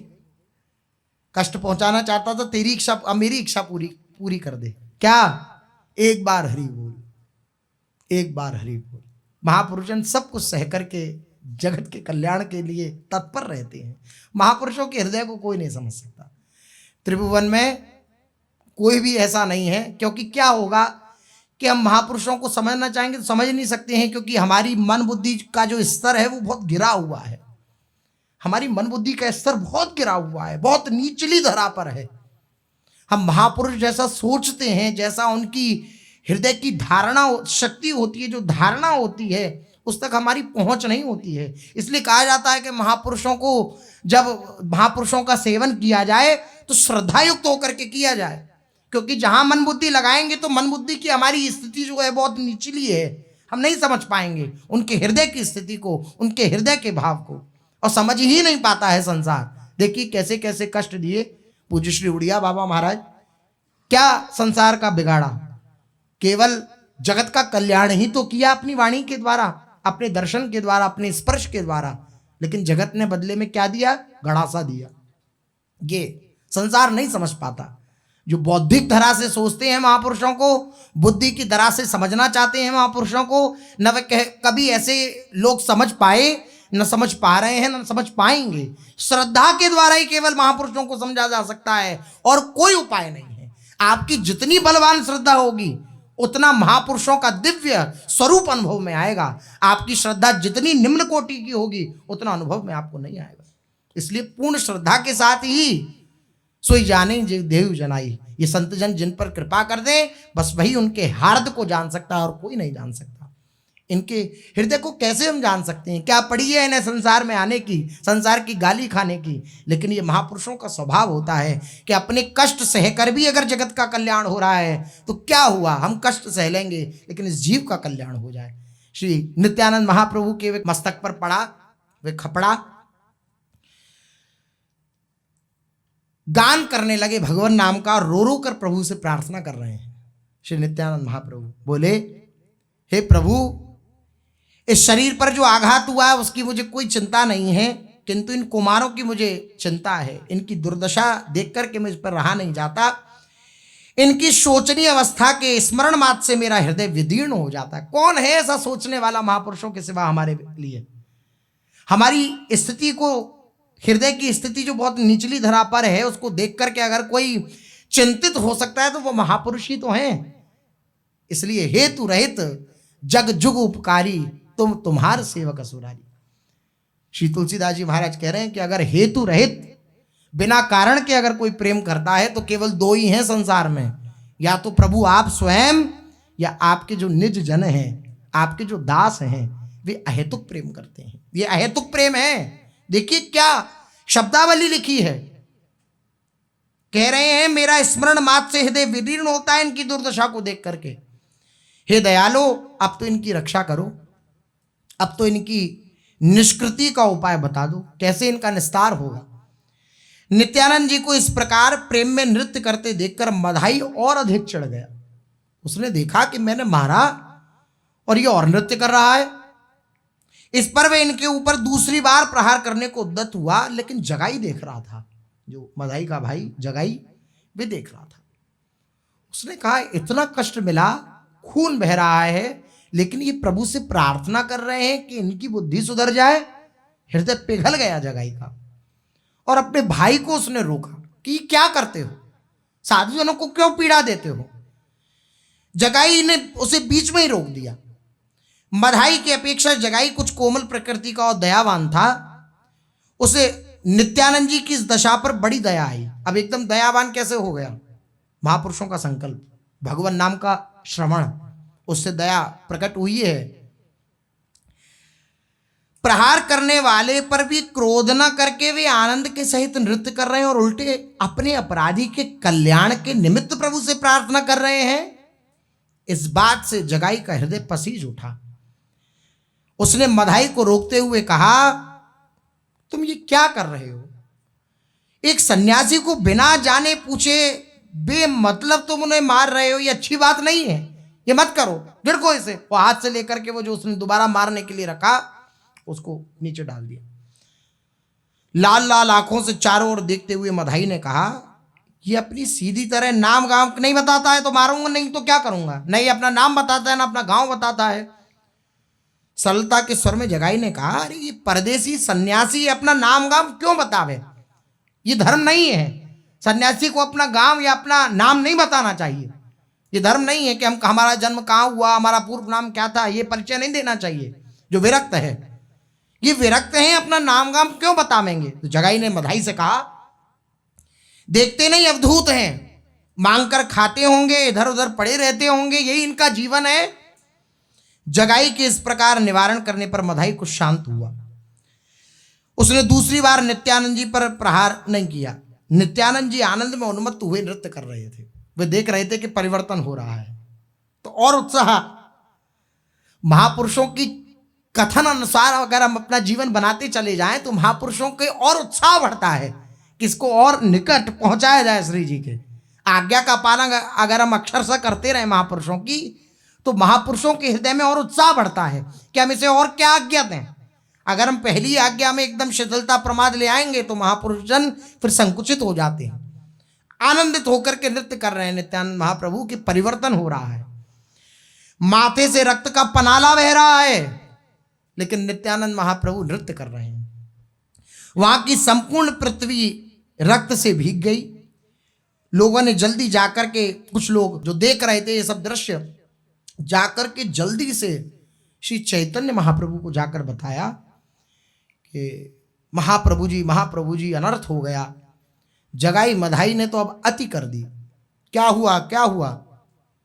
कष्ट पहुंचाना चाहता था, तेरी इच्छा अब मेरी इच्छा पूरी कर दे। क्या, एक बार हरि बोल, एक बार हरि बोल। महापुरुषन सब कुछ सह करके जगत के कल्याण के लिए तत्पर रहते हैं। महापुरुषों के हृदय को कोई नहीं समझ सकता, त्रिभुवन में कोई भी ऐसा नहीं है। क्योंकि क्या होगा कि हम महापुरुषों को समझना चाहेंगे तो समझ नहीं सकते हैं, क्योंकि हमारी मन बुद्धि का जो स्तर है वो बहुत गिरा हुआ है। हमारी मन बुद्धि का स्तर बहुत गिरा हुआ है, बहुत निचली धरा पर है। हम महापुरुष जैसा सोचते हैं, जैसा उनकी हृदय की धारणा शक्ति होती है, जो धारणा होती है उस तक हमारी पहुंच नहीं होती है। इसलिए कहा जाता है कि महापुरुषों को जब महापुरुषों का सेवन किया जाए तो श्रद्धायुक्त होकर के किया जाए, क्योंकि जहां मन बुद्धि लगाएंगे तो मन बुद्धि की हमारी स्थिति जो है बहुत निचली है, हम नहीं समझ पाएंगे उनके हृदय की स्थिति को, उनके हृदय के भाव को, और समझ ही नहीं पाता है संसार। देखिए कैसे कैसे कष्ट दिए पूज्य श्री उड़िया बाबा महाराज, क्या संसार का बिगाड़ा, केवल जगत का कल्याण ही तो किया अपनी वाणी के द्वारा, अपने दर्शन के द्वारा, अपने स्पर्श के द्वारा, लेकिन जगत ने बदले में क्या दिया, गड़ासा दिया। ये संसार नहीं समझ पाता। जो बौद्धिक धरा से सोचते हैं महापुरुषों को, बुद्धि की धरा से समझना चाहते हैं महापुरुषों को, न वे कभी ऐसे लोग समझ पाए, न समझ पा रहे हैं, न समझ पाएंगे। श्रद्धा के द्वारा ही केवल महापुरुषों को समझा जा सकता है, और कोई उपाय नहीं है। आपकी जितनी बलवान श्रद्धा होगी उतना महापुरुषों का दिव्य स्वरूप अनुभव में आएगा। आपकी श्रद्धा जितनी निम्न कोटि की होगी उतना अनुभव में आपको नहीं आएगा। इसलिए पूर्ण श्रद्धा के साथ ही सोई जाने जे देव जनाई, ये संत जन जिन पर कृपा कर दे, बस वही उनके हार्द को जान सकता है और कोई नहीं जान सकता। इनके हृदय को कैसे हम जान सकते हैं, क्या पड़ी है इन्हें संसार में आने की, संसार की गाली खाने की। लेकिन ये महापुरुषों का स्वभाव होता है कि अपने कष्ट सहकर भी अगर जगत का कल्याण हो रहा है तो क्या हुआ, हम कष्ट सह लेंगे लेकिन इस जीव का कल्याण हो जाए। श्री नित्यानंद महाप्रभु के मस्तक पर पड़ा वे खपड़ा, गान करने लगे भगवान नाम का, रो रो कर प्रभु से प्रार्थना कर रहे हैं। श्री नित्यानंद महाप्रभु बोले, हे प्रभु, इस शरीर पर जो आघात हुआ है उसकी मुझे कोई चिंता नहीं है, किंतु इन कुमारों की मुझे चिंता है। इनकी दुर्दशा देख करके मुझ पर रहा नहीं जाता। इनकी शोचनीय अवस्था के स्मरण मात्र से मेरा हृदय विदीर्ण हो जाता है। कौन है ऐसा सोचने वाला महापुरुषों के सिवा हमारे लिए? हमारी स्थिति को, हृदय की स्थिति जो बहुत निचली धरा पर है, उसको देख करके अगर कोई चिंतित हो सकता है तो वो महापुरुष ही तो हैं। इसलिए हेतु रहित जग जुग उपकारी, तुम तुम्हार सेवक असुरारी। श्री तुलसीदास जी महाराज कह रहे हैं कि अगर हेतु रहित बिना कारण के अगर कोई प्रेम करता है तो केवल दो ही हैं संसार में, या तो प्रभु आप स्वयं, या आपके जो निज जन हैं, आपके जो दास हैं, वे अहेतुक प्रेम करते हैं। ये अहेतुक प्रेम है। देखिए क्या शब्दावली लिखी है, कह रहे हैं मेरा स्मरण मात्र से हृदय विदीर्ण होता है इनकी दुर्दशा को देख करके। हे दयालो, अब तो इनकी रक्षा करो, अब तो इनकी निष्कृति का उपाय बता दो, कैसे इनका निस्तार होगा। नित्यानंद जी को इस प्रकार प्रेम में नृत्य करते देखकर मधाई और अधिक चढ़ गया। उसने देखा कि मैंने मारा और ये और नृत्य कर रहा है। इस पर वह इनके ऊपर दूसरी बार प्रहार करने को उद्यत हुआ, लेकिन जगाई देख रहा था, जो मधाई का भाई जगाई भी देख रहा था। उसने कहा इतना कष्ट मिला, खून बह रहा है, लेकिन ये प्रभु से प्रार्थना कर रहे हैं कि इनकी बुद्धि सुधर जाए। हृदय पिघल गया जगाई का, और अपने भाई को उसने रोका कि क्या करते हो, साधुजनों को क्यों पीड़ा देते हो। जगाई ने उसे बीच में ही रोक दिया। मधाई की अपेक्षा जगाई कुछ कोमल प्रकृति का और दयावान था। उसे नित्यानंद जी की इस दशा पर बड़ी दया आई। अब एकदम दयावान कैसे हो गया? महापुरुषों का संकल्प, भगवान नाम का श्रवण, उससे दया प्रकट हुई है। प्रहार करने वाले पर भी क्रोध न करके वे आनंद के सहित नृत्य कर रहे हैं और उल्टे अपने अपराधी के कल्याण के निमित्त प्रभु से प्रार्थना कर रहे हैं। इस बात से जगाई का हृदय पसीज उठा। उसने मधाई को रोकते हुए कहा, तुम ये क्या कर रहे हो? एक सन्यासी को बिना जाने पूछे बेमतलब तुम उन्हें मार रहे हो, ये अच्छी बात नहीं है, ये मत करो, गिरको इसे। वो हाथ से लेकर के वो जो उसने दोबारा मारने के लिए रखा, उसको नीचे डाल दिया। लाल लाल आंखों से चारों ओर देखते हुए मधाई ने कहा, ये अपनी सीधी तरह नाम गांव नहीं बताता है तो मारूंगा, नहीं तो क्या करूंगा। नहीं अपना नाम बताता है ना अपना गांव बताता है। सरलता के स्वर में जगाई ने कहा, अरे ये परदेसी सन्यासी अपना नाम गांव क्यों बतावे? ये धर्म नहीं है। सन्यासी को अपना गांव या अपना नाम नहीं बताना चाहिए। ये धर्म नहीं है कि हम हमारा जन्म कहाँ हुआ, हमारा पूर्व नाम क्या था, ये परिचय नहीं देना चाहिए। जो विरक्त है, ये विरक्त हैं, अपना नाम गाम क्यों बतावेंगे? तो जगाई ने मधाई से कहा, देखते नहीं अवधूत हैं, मांग कर खाते होंगे, इधर उधर पड़े रहते होंगे, यही इनका जीवन है। जगाई के इस प्रकार निवारण करने पर मधाई कुछ शांत हुआ। उसने दूसरी बार नित्यानंद जी पर प्रहार नहीं किया। नित्यानंद जी आनंद में उन्मत्त हुए नृत्य कर रहे थे। वे देख रहे थे कि परिवर्तन हो रहा है, तो और उत्साह। महापुरुषों की कथन अनुसार अगर हम अपना जीवन बनाते चले जाएं तो महापुरुषों के और उत्साह बढ़ता है, किसको और निकट पहुंचाया जाए श्री जी के। आज्ञा का पालन अगर हम अक्षरशः करते रहे महापुरुषों की, तो महापुरुषों के हृदय में और उत्साह बढ़ता है कि हम इसे और क्या आज्ञा दें। अगर हम पहली आज्ञा में एकदम शिथिलता प्रमाद ले आएंगे तो महापुरुष जन फिर संकुचित हो जाते हैं। आनंदित होकर के नृत्य कर रहे हैं नित्यानंद महाप्रभु की, परिवर्तन हो रहा है। माथे से रक्त का पनाला बह रहा है, लेकिन नित्यानंद महाप्रभु नृत्य कर रहे हैं। वहां की संपूर्ण पृथ्वी रक्त से भीग गई। लोगों ने जल्दी जाकर के, कुछ लोग जो देख रहे थे ये सब दृश्य, जाकर के जल्दी से श्री चैतन्य महाप्रभु को जाकर बताया कि महाप्रभु जी अनर्थ हो गया। जगाई मधाई ने तो अब अति कर दी। क्या हुआ, क्या हुआ,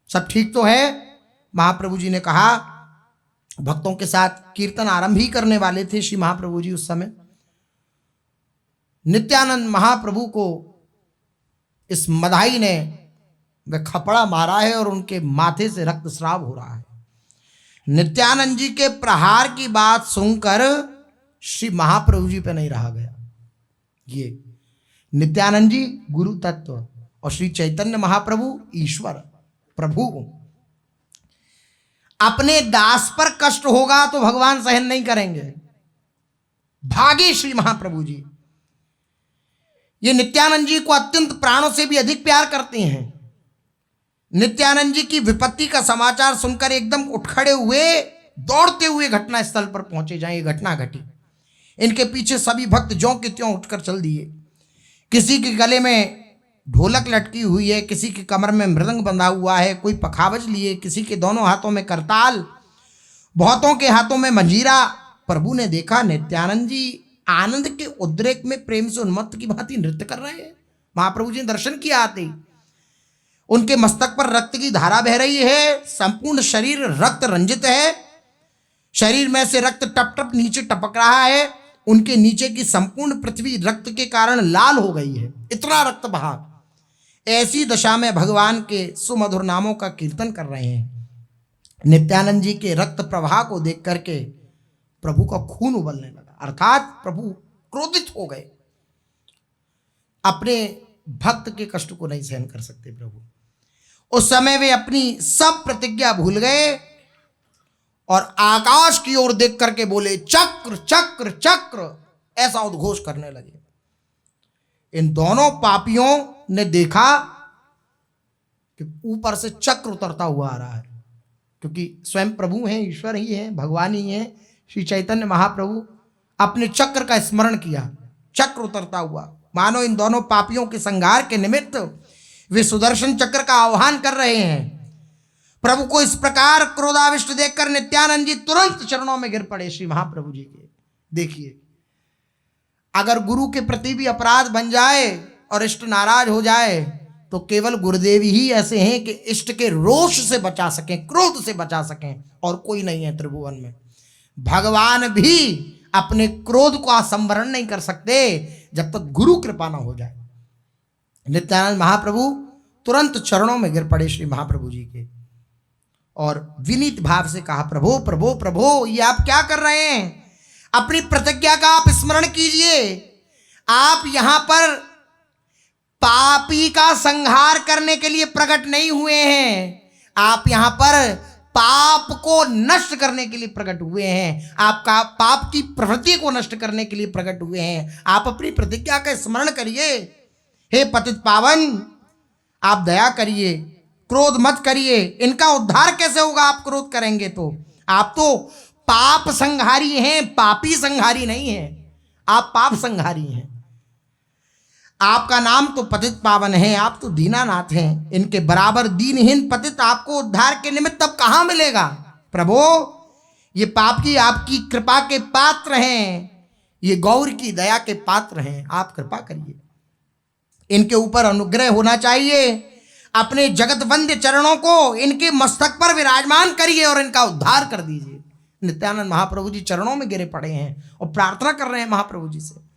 सब ठीक तो है? महाप्रभु जी ने कहा, भक्तों के साथ कीर्तन आरंभ ही करने वाले थे श्री महाप्रभु जी उस समय। नित्यानंद महाप्रभु को इस मधाई ने वह खपड़ा मारा है और उनके माथे से रक्तस्राव हो रहा है। नित्यानंद जी के प्रहार की बात सुनकर श्री महाप्रभु जी पे नहीं रहा गया। ये नित्यानंद जी गुरु तत्व और श्री चैतन्य महाप्रभु ईश्वर प्रभु। अपने दास पर कष्ट होगा तो भगवान सहन नहीं करेंगे। भागे श्री महाप्रभु जी। ये नित्यानंद जी को अत्यंत प्राणों से भी अधिक प्यार करते हैं। नित्यानंद जी की विपत्ति का समाचार सुनकर एकदम उठ खड़े हुए, दौड़ते हुए घटना स्थल पर पहुंचे। जहां ये घटना घटी, इनके पीछे सभी भक्त ज्यों के त्यों उठकर चल दिए। किसी के गले में ढोलक लटकी हुई है, किसी के कमर में मृदंग बंधा हुआ है, कोई पखावज लिए, किसी के दोनों हाथों में करताल, बहुतों के हाथों में मंजीरा। प्रभु ने देखा नित्यानंद जी आनंद के उद्रेक में प्रेम से उन्मत्त की भांति नृत्य कर रहे हैं। महाप्रभु जी ने दर्शन किया आते ही। उनके मस्तक पर रक्त की धारा बह रही है, संपूर्ण शरीर रक्त रंजित है, शरीर में से रक्त टप टप नीचे टपक रहा है। उनके नीचे की संपूर्ण पृथ्वी रक्त के कारण लाल हो गई है, इतना रक्त बहा। ऐसी दशा में भगवान के सुमधुर नामों का कीर्तन कर रहे हैं। नित्यानंद जी के रक्त प्रवाह को देख करके प्रभु का खून उबलने लगा, अर्थात प्रभु क्रोधित हो गए। अपने भक्त के कष्ट को नहीं सहन कर सकते प्रभु। उस समय वे अपनी सब प्रतिज्ञा भूल गए और आकाश की ओर देख करके बोले, चक्र चक्र चक्र, ऐसा उद्घोष करने लगे। इन दोनों पापियों ने देखा कि ऊपर से चक्र उतरता हुआ आ रहा है, क्योंकि स्वयं प्रभु हैं, ईश्वर ही हैं, भगवान ही हैं। श्री चैतन्य महाप्रभु अपने चक्र का स्मरण किया, चक्र उतरता हुआ, मानो इन दोनों पापियों के संहार के निमित्त वे सुदर्शन चक्र का आह्वान कर रहे हैं। प्रभु को इस प्रकार क्रोधाविष्ट देखकर नित्यानंद जी तुरंत चरणों में गिर पड़े श्री महाप्रभु जी के। देखिए, अगर गुरु के प्रति भी अपराध बन जाए और इष्ट नाराज हो जाए तो केवल गुरुदेव ही ऐसे हैं कि इष्ट के रोष से बचा सकें, क्रोध से बचा सकें, और कोई नहीं है त्रिभुवन में। भगवान भी अपने क्रोध को संवरण नहीं कर सकते जब तक गुरु कृपा ना हो जाए। नित्यानंद महाप्रभु तुरंत चरणों में गिर पड़े श्री महाप्रभु जी के और विनीत भाव से कहा, प्रभु प्रभु प्रभु, ये आप क्या कर रहे हैं? अपनी प्रतिज्ञा का आप स्मरण कीजिए। आप यहां पर पापी का संहार करने के लिए प्रकट नहीं हुए हैं, आप यहां पर पाप को नष्ट करने के लिए प्रकट हुए हैं, आपका पाप की प्रवृत्ति को नष्ट करने के लिए प्रकट हुए हैं। आप अपनी प्रतिज्ञा का स्मरण करिए। हे पतित पावन, आप दया करिए, क्रोध मत करिए। इनका उद्धार कैसे होगा? आप क्रोध करेंगे तो। आप तो पाप संहारी हैं, पापी संहारी नहीं हैं, आप पाप संहारी हैं। आपका नाम तो पतित पावन है, आप तो दीनानाथ हैं। इनके बराबर दीनहीन पतित आपको उद्धार के निमित्त तब कहां मिलेगा? प्रभु, ये पापी आपकी कृपा के पात्र हैं, ये गौर की दया के पात्र हैं, आप कृपा करिए। इनके ऊपर अनुग्रह होना चाहिए। अपने जगत वंद्य चरणों को इनके मस्तक पर विराजमान करिए और इनका उद्धार कर दीजिए। नित्यानंद महाप्रभु जी चरणों में गिरे पड़े हैं और प्रार्थना कर रहे हैं महाप्रभु जी से।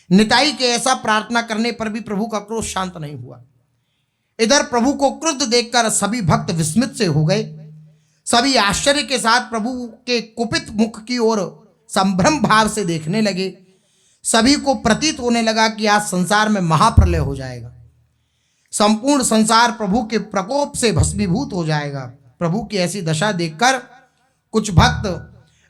निताई के ऐसा प्रार्थना करने पर भी प्रभु का क्रोध शांत नहीं हुआ। इधर प्रभु को क्रुद्ध देखकर सभी भक्त विस्मित से हो गए। सभी आश्चर्य के साथ प्रभु के कुपित मुख की ओर संभ्रम भाव से देखने लगे। सभी को प्रतीत होने लगा कि आज संसार में महाप्रलय हो जाएगा, संपूर्ण संसार प्रभु के प्रकोप से भस्मीभूत हो जाएगा। प्रभु की ऐसी दशा देखकर कुछ भक्त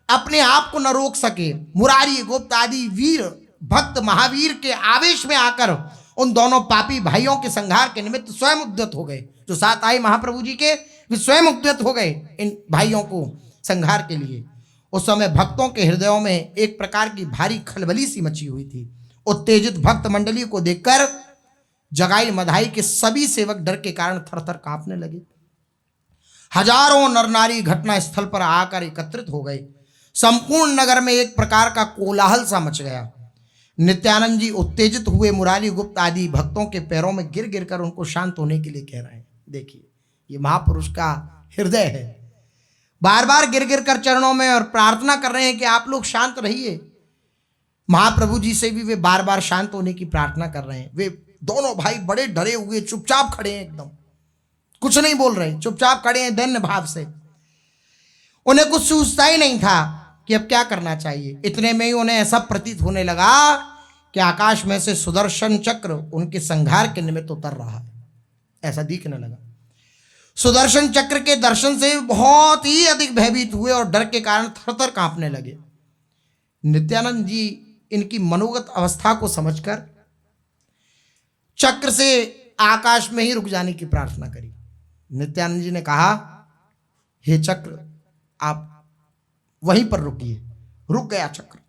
अपने आप को न रोक सके। मुरारी, गुप्त आदि वीर भक्त महावीर के आवेश में आकर उन दोनों पापी भाइयों के संहार के निमित्त स्वयं उद्यत हो गए। जो साथ आए महाप्रभु जी के, वे स्वयं उद्यत हो गए इन भाइयों को संहार के लिए। उस समय भक्तों के हृदयों में एक प्रकार की भारी खलबली सी मची हुई थी। उत्तेजित भक्त मंडली को देखकर जगाई मधाई के सभी सेवक डर के कारण थरथर कांपने लगे। हजारों नर नारी घटना स्थल पर आकर एकत्रित हो गए। संपूर्ण नगर में एक प्रकार का कोलाहल सा मच गया। नित्यानंद जी उत्तेजित हुए मुरारी, गुप्त आदि भक्तों के पैरों में गिर गिर कर उनको शांत होने के लिए कह रहे हैं। देखिए, ये महापुरुष का हृदय है। बार बार गिर गिर कर चरणों में और प्रार्थना कर रहे हैं कि आप लोग शांत रहिए। महाप्रभु जी से भी वे बार बार शांत होने की प्रार्थना कर रहे हैं। वे दोनों भाई बड़े डरे हुए चुपचाप खड़े हैं, एकदम कुछ नहीं बोल रहे, चुपचाप खड़े हैं दैन्य भाव से। उन्हें कुछ सूझता ही नहीं था कि अब क्या करना चाहिए। इतने में ही उन्हें ऐसा प्रतीत होने लगा कि आकाश में से सुदर्शन चक्र उनके संहार के निमित्त उतर रहा है, ऐसा दिखने लगा। सुदर्शन चक्र के दर्शन से बहुत ही अधिक भयभीत हुए और डर के कारण थरथर कांपने लगे। नित्यानंद जी इनकी मनोगत अवस्था को समझकर चक्र से आकाश में ही रुक जाने की प्रार्थना करी। नित्यानंद जी ने कहा, हे चक्र, आप वहीं पर रुकिए। रुक गया चक्र।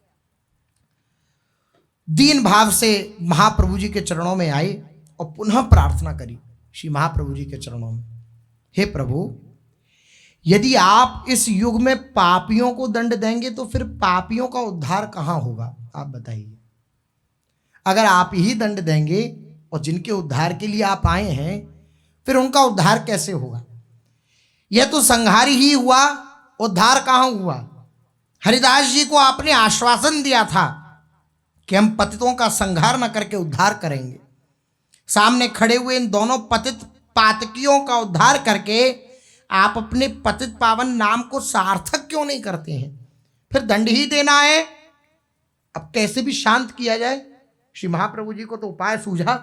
दीन भाव से महाप्रभु जी के चरणों में आए और पुनः प्रार्थना करी श्री महाप्रभु जी के चरणों में, हे प्रभु, यदि आप इस युग में पापियों को दंड देंगे तो फिर पापियों का उद्धार कहां होगा? आप बताइए। अगर आप ही दंड देंगे और जिनके उद्धार के लिए आप आए हैं, फिर उनका उद्धार कैसे होगा? यह तो संहार ही हुआ, उद्धार कहां हुआ? हरिदास जी को आपने आश्वासन दिया था कि हम पतितों का संहार न करके उद्धार करेंगे। सामने खड़े हुए इन दोनों पतित पातकियों का उद्धार करके आप अपने पतित पावन नाम को सार्थक क्यों नहीं करते हैं? फिर दंड ही देना है। अब कैसे भी शांत किया जाए? श्री महाप्रभु जी को तो उपाय सूझा।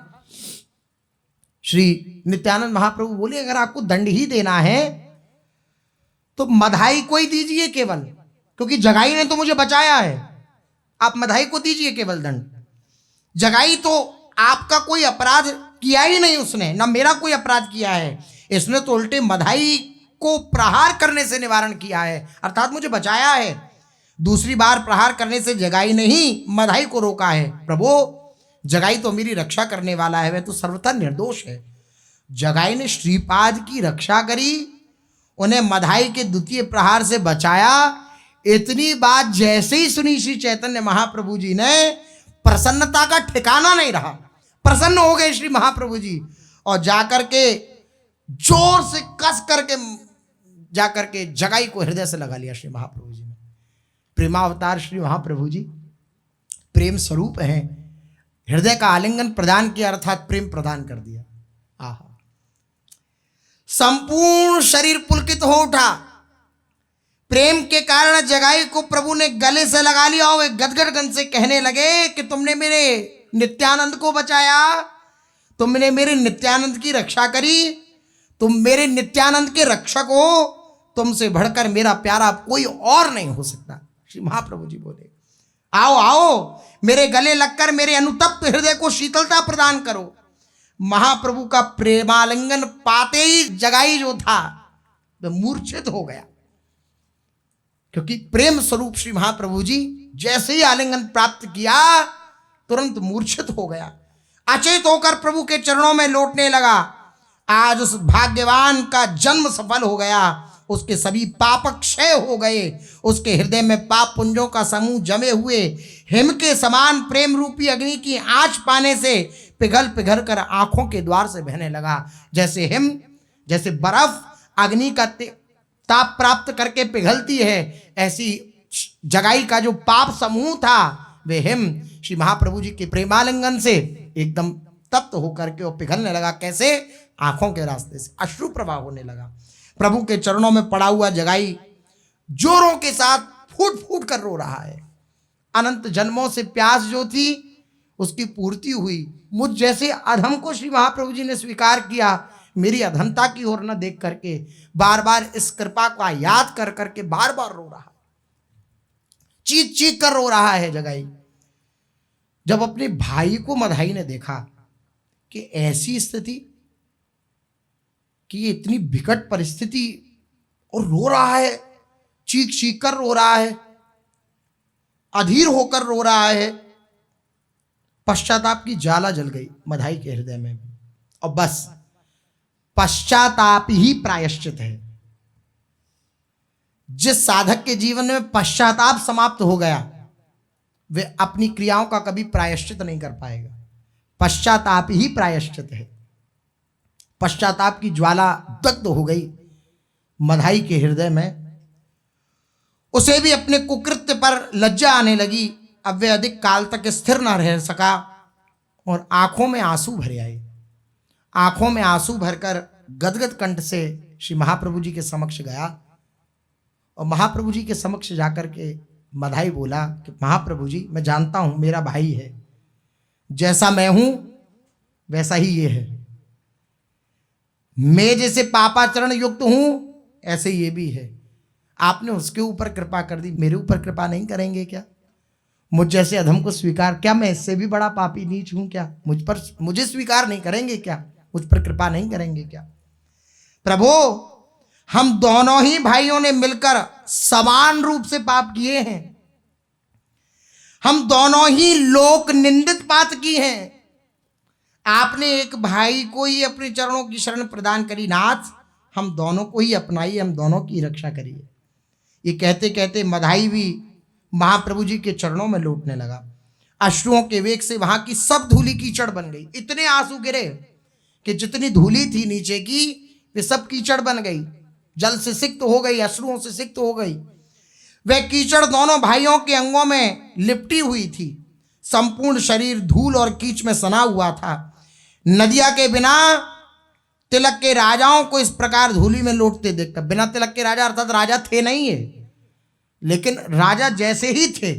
श्री नित्यानंद महाप्रभु बोले, अगर आपको दंड ही देना है तो मधाई को ही दीजिए केवल, क्योंकि जगाई ने तो मुझे बचाया है। आप मधाई को दीजिए केवल दंड। जगाई तो आपका कोई अपराध किया ही नहीं उसने, ना मेरा कोई अपराध किया है। इसने तो उल्टे मधाई को प्रहार करने से निवारण किया है, अर्थात मुझे बचाया है। दूसरी बार प्रहार करने से जगाई ने ही मधाई को रोका है। प्रभु, जगाई तो मेरी रक्षा करने वाला है, वह तो सर्वथा निर्दोष है। जगाई ने श्रीपाद की रक्षा करी, उन्हें मधाई के द्वितीय प्रहार से बचाया। इतनी बात जैसे ही सुनी श्री चैतन्य महाप्रभु जी ने, प्रसन्नता का ठिकाना नहीं रहा। प्रसन्न हो गए श्री महाप्रभु जी और जाकर के जोर से कस करके जाकर के जगाई को हृदय से लगा लिया श्री महाप्रभु जी ने। प्रेमावतार श्री महाप्रभु जी प्रेम स्वरूप हैं। हृदय का आलिंगन प्रदान किया, अर्थात प्रेम प्रदान कर दिया। आहा, संपूर्ण शरीर पुलकित हो उठा। प्रेम के कारण जगाई को प्रभु ने गले से लगा लिया और वे गदगद गंध से कहने लगे कि तुमने मेरे नित्यानंद को बचाया, तुमने मेरे नित्यानंद की रक्षा करी, तुम मेरे नित्यानंद के रक्षक हो, तुमसे बढ़कर मेरा प्यारा कोई और नहीं हो सकता। श्री महाप्रभु जी बोले, आओ आओ, मेरे गले लगकर मेरे अनुतप्त हृदय को शीतलता प्रदान करो। महाप्रभु का प्रेमालिंगन पाते ही जगाई जो था वह मूर्छित हो गया, क्योंकि प्रेम स्वरूप श्री महाप्रभु जी जैसे ही आलिंगन प्राप्त किया तुरंत मूर्छित हो गया। अचेत होकर प्रभु के चरणों में लौटने लगा। आज उस भाग्यवान का जन्म सफल हो गया, उसके सभी पाप क्षय हो गए। उसके हृदय में पाप पुंजों का समूह जमे हुए हिम के समान प्रेम रूपी अग्नि की आंच पाने से पिघल पिघल कर आंखों के द्वार से बहने लगा। जैसे हिम, जैसे बर्फ अग्नि का ताप प्राप्त करके पिघलती है, ऐसी जगाई का जो पाप समूह था वे हिम श्री महाप्रभु जी के प्रेमालिंगन से एकदम तप्त होकर के वो पिघलने लगा। कैसे? आंखों के रास्ते से अश्रु प्रवाह होने लगा। प्रभु के चरणों में पड़ा हुआ जगाई जोरों के साथ फूट फूट कर रो रहा है। अनंत जन्मों से प्यास जो थी उसकी पूर्ति हुई। मुझ जैसे अधम को श्री महाप्रभु जी ने स्वीकार किया। मेरी अधमता की ओर न देख करके बार बार इस कृपा का याद कर करके बार बार रो रहा, चीख चीख कर रो रहा है जगाई। जब अपने भाई को मधाई ने देखा कि ऐसी स्थिति, कि ये इतनी विकट परिस्थिति और रो रहा है, चीख चीख कर रो रहा है, अधीर होकर रो रहा है, पश्चाताप की ज्वाला जल गई मधाई के हृदय में। और बस पश्चाताप ही प्रायश्चित है। जिस साधक के जीवन में पश्चाताप समाप्त हो गया वे अपनी क्रियाओं का कभी प्रायश्चित नहीं कर पाएगा। पश्चाताप ही प्रायश्चित है। पश्चाताप की ज्वाला दग्ध हो गई मधाई के हृदय में। उसे भी अपने कुकृत्य पर लज्जा आने लगी। अब वे अधिक काल तक स्थिर न रह सका और आंखों में आंसू भरे आए। आंखों में आंसू भरकर गदगद कंठ से श्री महाप्रभु जी के समक्ष गया और महाप्रभु जी के समक्ष जाकर के मधाई बोला कि महाप्रभु जी, मैं जानता हूं मेरा भाई है, जैसा मैं हूं वैसा ही ये है। मैं जैसे पापाचरण युक्त हूं ऐसे ये भी है। आपने उसके ऊपर कृपा कर दी, मेरे ऊपर कृपा नहीं करेंगे क्या? मुझ जैसे अधम को स्वीकार, क्या मैं इससे भी बड़ा पापी नीच हूं क्या? मुझे स्वीकार नहीं करेंगे क्या? मुझ पर कृपा नहीं करेंगे क्या? प्रभु, हम दोनों ही भाइयों ने मिलकर समान रूप से पाप किए हैं। हम दोनों ही लोक निंदित बात की हैं। आपने एक भाई को ही अपने चरणों की शरण प्रदान करी। नाथ, हम दोनों को ही अपनाइए, हम दोनों की रक्षा करिए। ये कहते कहते मधाई भी महाप्रभु जी के चरणों में लौटने लगा। अश्रुओं के वेग से वहां की सब धूली कीचड़ बन गई। इतने आंसू गिरे कि जितनी धूली थी नीचे की वे सब कीचड़ बन गई। जल से सिक्त हो गई, अश्रुओं से सिक्त हो गई। वह कीचड़ दोनों भाइयों के अंगों में लिपटी हुई थी। संपूर्ण शरीर धूल और कीच में सना हुआ था। नदिया के बिना तिलक के राजाओं को इस प्रकार धूलि में लौटते देखकर, बिना तिलक के राजा अर्थात राजा थे नहीं है, लेकिन राजा जैसे ही थे,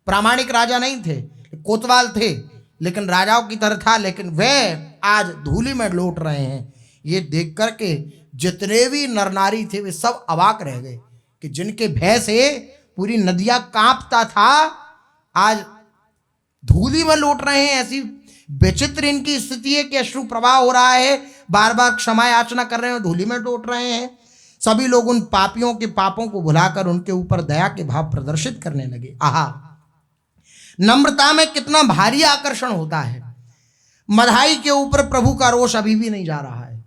प्रामाणिक राजा नहीं थे, कोतवाल थे लेकिन राजाओं की तरह था, लेकिन वे आज धूलि में लौट रहे हैं। ये देख करके जितने भी नर नारी थे वे सब अवाक रह गए कि जिनके भय से पूरी नदियां कांपता था, आज धूलि में लौट रहे हैं। ऐसी विचित्र इनकी स्थिति है कि अश्रु प्रवाह हो रहा है, बार बार क्षमा याचना कर रहे हैं, धूलि में लौट रहे हैं। सभी लोग उन पापियों के पापों को भुलाकर उनके ऊपर दया के भाव प्रदर्शित करने लगे। आहा, नम्रता में कितना भारी आकर्षण होता है। मधाई के ऊपर प्रभु का रोष अभी भी नहीं जा रहा है।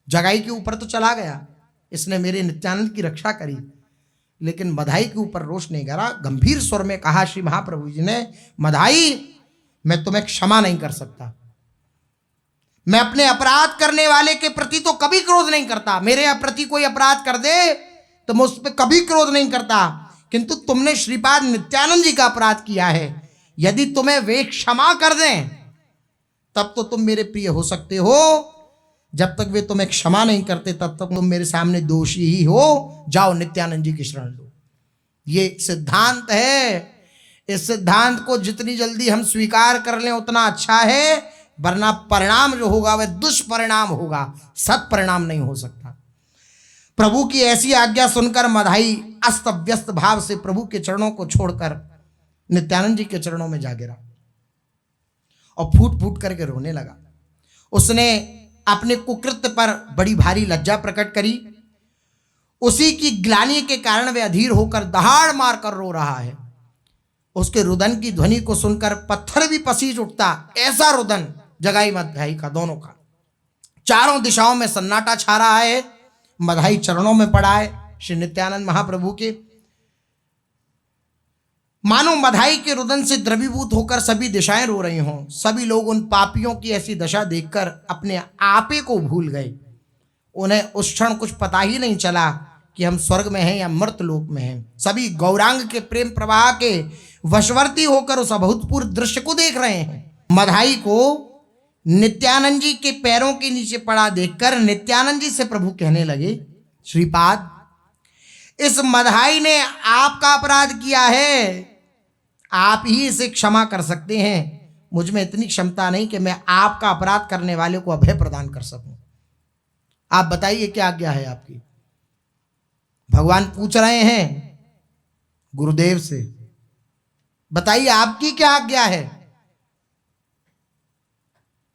जगाई के ऊपर तो चला गया, इसने मेरे नित्यानंद की रक्षा करी, लेकिन मधाई के ऊपर रोष नहीं करा। गंभीर स्वर में कहा श्री महाप्रभु जी ने, मधाई मैं तुम्हें क्षमा नहीं कर सकता। मैं अपने अपराध करने वाले के प्रति तो कभी क्रोध नहीं करता, मेरे प्रति कोई अपराध कर दे तो मैं उस पर कभी क्रोध नहीं करता, किंतु तुमने श्रीपाद नित्यानंद जी का अपराध किया है। यदि तुम्हें वे क्षमा कर दें तब तो तुम मेरे प्रिय हो सकते हो, जब तक वे तुम्हें क्षमा नहीं करते तब तक तुम मेरे सामने दोषी ही हो। जाओ नित्यानंद जी की शरण लो। ये सिद्धांत है। इस सिद्धांत को जितनी जल्दी हम स्वीकार कर लें उतना अच्छा है, वरना परिणाम जो होगा वह दुष्परिणाम होगा, सत्परिणाम नहीं हो सकता। प्रभु की ऐसी आज्ञा सुनकर मधाई अस्त व्यस्त भाव से प्रभु के चरणों को छोड़कर नित्यानंद जी के चरणों में जा गिरा और फूट फूट करके रोने लगा। उसने अपने कुकृत्य पर बड़ी भारी लज्जा प्रकट करी। उसी की ग्लानि के कारण वह अधीर होकर दहाड़ मार कर रो रहा है। उसके रुदन की ध्वनि को सुनकर पत्थर भी पसीज उठता, ऐसा रुदन जगाई मधाई का दोनों का। चारों दिशाओं में सन्नाटा छा रहा है। मधाई चरणों में पड़ा है श्री नित्यानंद महाप्रभु के। मानो मधाई के रुदन से द्रवीभूत होकर सभी दिशाएं रो रही हों। सभी लोग उन पापियों की ऐसी दशा देखकर अपने आपे को भूल गए। उन्हें उस क्षण कुछ पता ही नहीं चला कि हम स्वर्ग में हैं या मर्तलोक में हैं। सभी गौरांग के प्रेम प्रवाह के वशवर्ती होकर उस अभूतपूर्व दृश्य को देख रहे हैं। मधाई को नित्यानंद जी के पैरों के नीचे पड़ा देखकर नित्यानंद जी से प्रभु कहने लगे, श्रीपाद, इस मधाई ने आपका अपराध किया है, आप ही इसे क्षमा कर सकते हैं। मुझ में इतनी क्षमता नहीं कि मैं आपका अपराध करने वाले को अभय प्रदान कर सकूं। आप बताइए क्या आज्ञा है आपकी। भगवान पूछ रहे हैं गुरुदेव से, बताइए आपकी क्या आज्ञा है।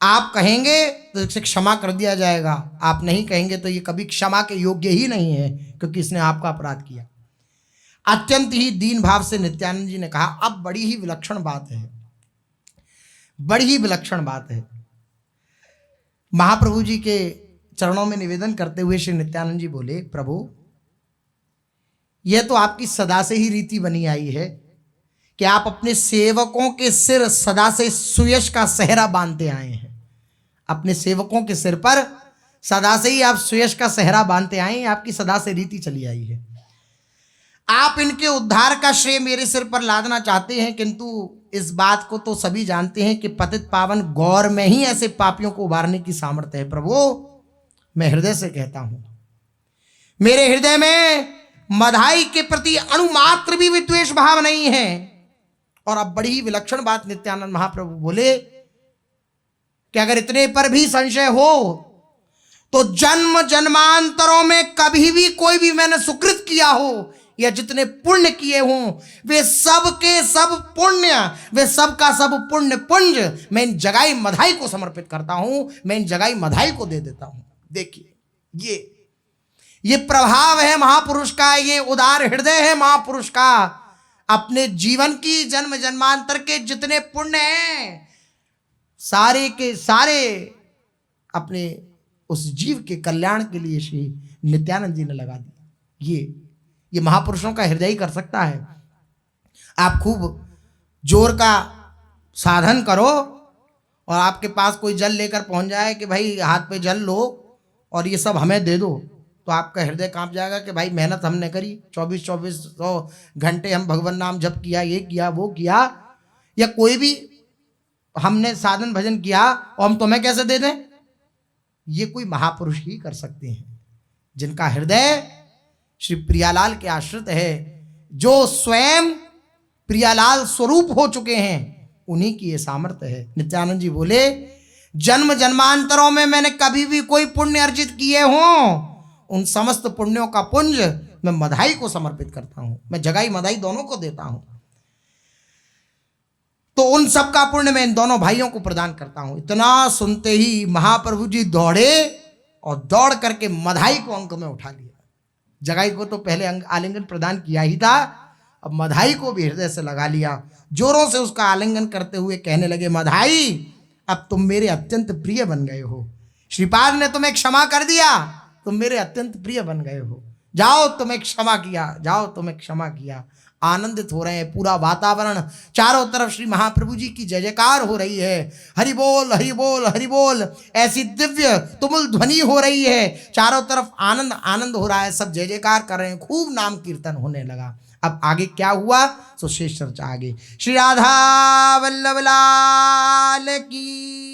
आप कहेंगे तो इसे क्षमा कर दिया जाएगा, आप नहीं कहेंगे तो ये कभी क्षमा के योग्य ही नहीं है, क्योंकि इसने आपका अपराध किया। अत्यंत ही दीन भाव से नित्यानंद जी ने कहा, अब बड़ी ही विलक्षण बात है, बड़ी ही विलक्षण बात है। महाप्रभु जी के चरणों में निवेदन करते हुए श्री नित्यानंद जी बोले, प्रभु, यह तो आपकी सदा से ही रीति बनी आई है कि आप अपने सेवकों के सिर सदा से सुयश का सेहरा बांधते आए हैं। अपने सेवकों के सिर पर सदा से ही आप सुयश का सेहरा बांधते आए हैं, आपकी सदा से रीति चली आई है। आप इनके उद्धार का श्रेय मेरे सिर पर लादना चाहते हैं, किंतु इस बात को तो सभी जानते हैं कि पतित पावन गौर में ही ऐसे पापियों को उबारने की सामर्थ्य है। प्रभु, मैं हृदय से कहता हूं, मेरे हृदय में मधाई के प्रति अणुमात्र भी विद्वेष भाव नहीं है। और अब बड़ी ही विलक्षण बात नित्यानंद महाप्रभु बोले कि अगर इतने पर भी संशय हो तो जन्म जन्मांतरों में कभी भी कोई भी मैंने सुकृत किया हो या जितने पुण्य किए हों, वे सब के सब पुण्य, वे सब का सब पुण्य पुंज मैं इन जगाई मधाई को समर्पित करता हूं, मैं इन जगाई मधाई को दे देता हूं। देखिए, ये प्रभाव है महापुरुष का, ये उदार हृदय है महापुरुष का। अपने जीवन की जन्म जन्मांतर के जितने पुण्य हैं सारे के सारे अपने उस जीव के कल्याण के लिए श्री नित्यानंद जी ने लगा दिया। ये महापुरुषों का हृदय ही कर सकता है। आप खूब जोर का साधन करो और आपके पास कोई जल लेकर पहुंच जाए कि भाई हाथ पे जल लो और ये सब हमें दे दो, तो आपका हृदय कांप जाएगा कि भाई मेहनत हमने करी, 24-24 घंटे हम भगवान नाम जप किया, ये किया वो किया, या कोई भी हमने साधन भजन किया और हम तुम्हें कैसे दे दें। ये कोई महापुरुष ही कर सकते हैं, जिनका हृदय श्री प्रियालाल के आश्रित है, जो स्वयं प्रियालाल स्वरूप हो चुके हैं, उन्हीं की ये सामर्थ्य है। नित्यानंद जी बोले, जन्म जन्मांतरों में मैंने कभी भी कोई पुण्य अर्जित किए हों, उन समस्त पुण्यों का पुंज मैं मधाई को समर्पित करता हूं, मैं जगाई मधाई दोनों को देता हूं। तो उन सब का पुण्य मैं इन दोनों भाइयों को प्रदान करता हूं। इतना सुनते ही महाप्रभु जी दौड़े और दौड़ करके मधाई को अंक में उठा लिया। जगाई को तो पहले आलिंगन प्रदान किया ही था, अब मधाई को भी हृदय से लगा लिया। जोरों से उसका आलिंगन करते हुए कहने लगे, मधाई अब तुम मेरे अत्यंत प्रिय बन गए हो, श्रीपाद ने तुम्हें क्षमा कर दिया, तुम मेरे अत्यंत प्रिय बन गए हो, जाओ तुम्हें क्षमा किया, जाओ तुम्हें क्षमा किया। आनंदित हो रहे हैं, पूरा वातावरण, चारों तरफ श्री महाप्रभु जी की जय जयकार हो रही है, हरि बोल हरि बोल हरि बोल, ऐसी दिव्य तुमुल ध्वनि हो रही है, चारों तरफ आनंद आनंद हो रहा है, सब जय जयकार कर रहे हैं, खूब नाम कीर्तन होने लगा। अब आगे क्या हुआ सो शेष चर्चा आगे। श्री राधा वल्लभ लाल की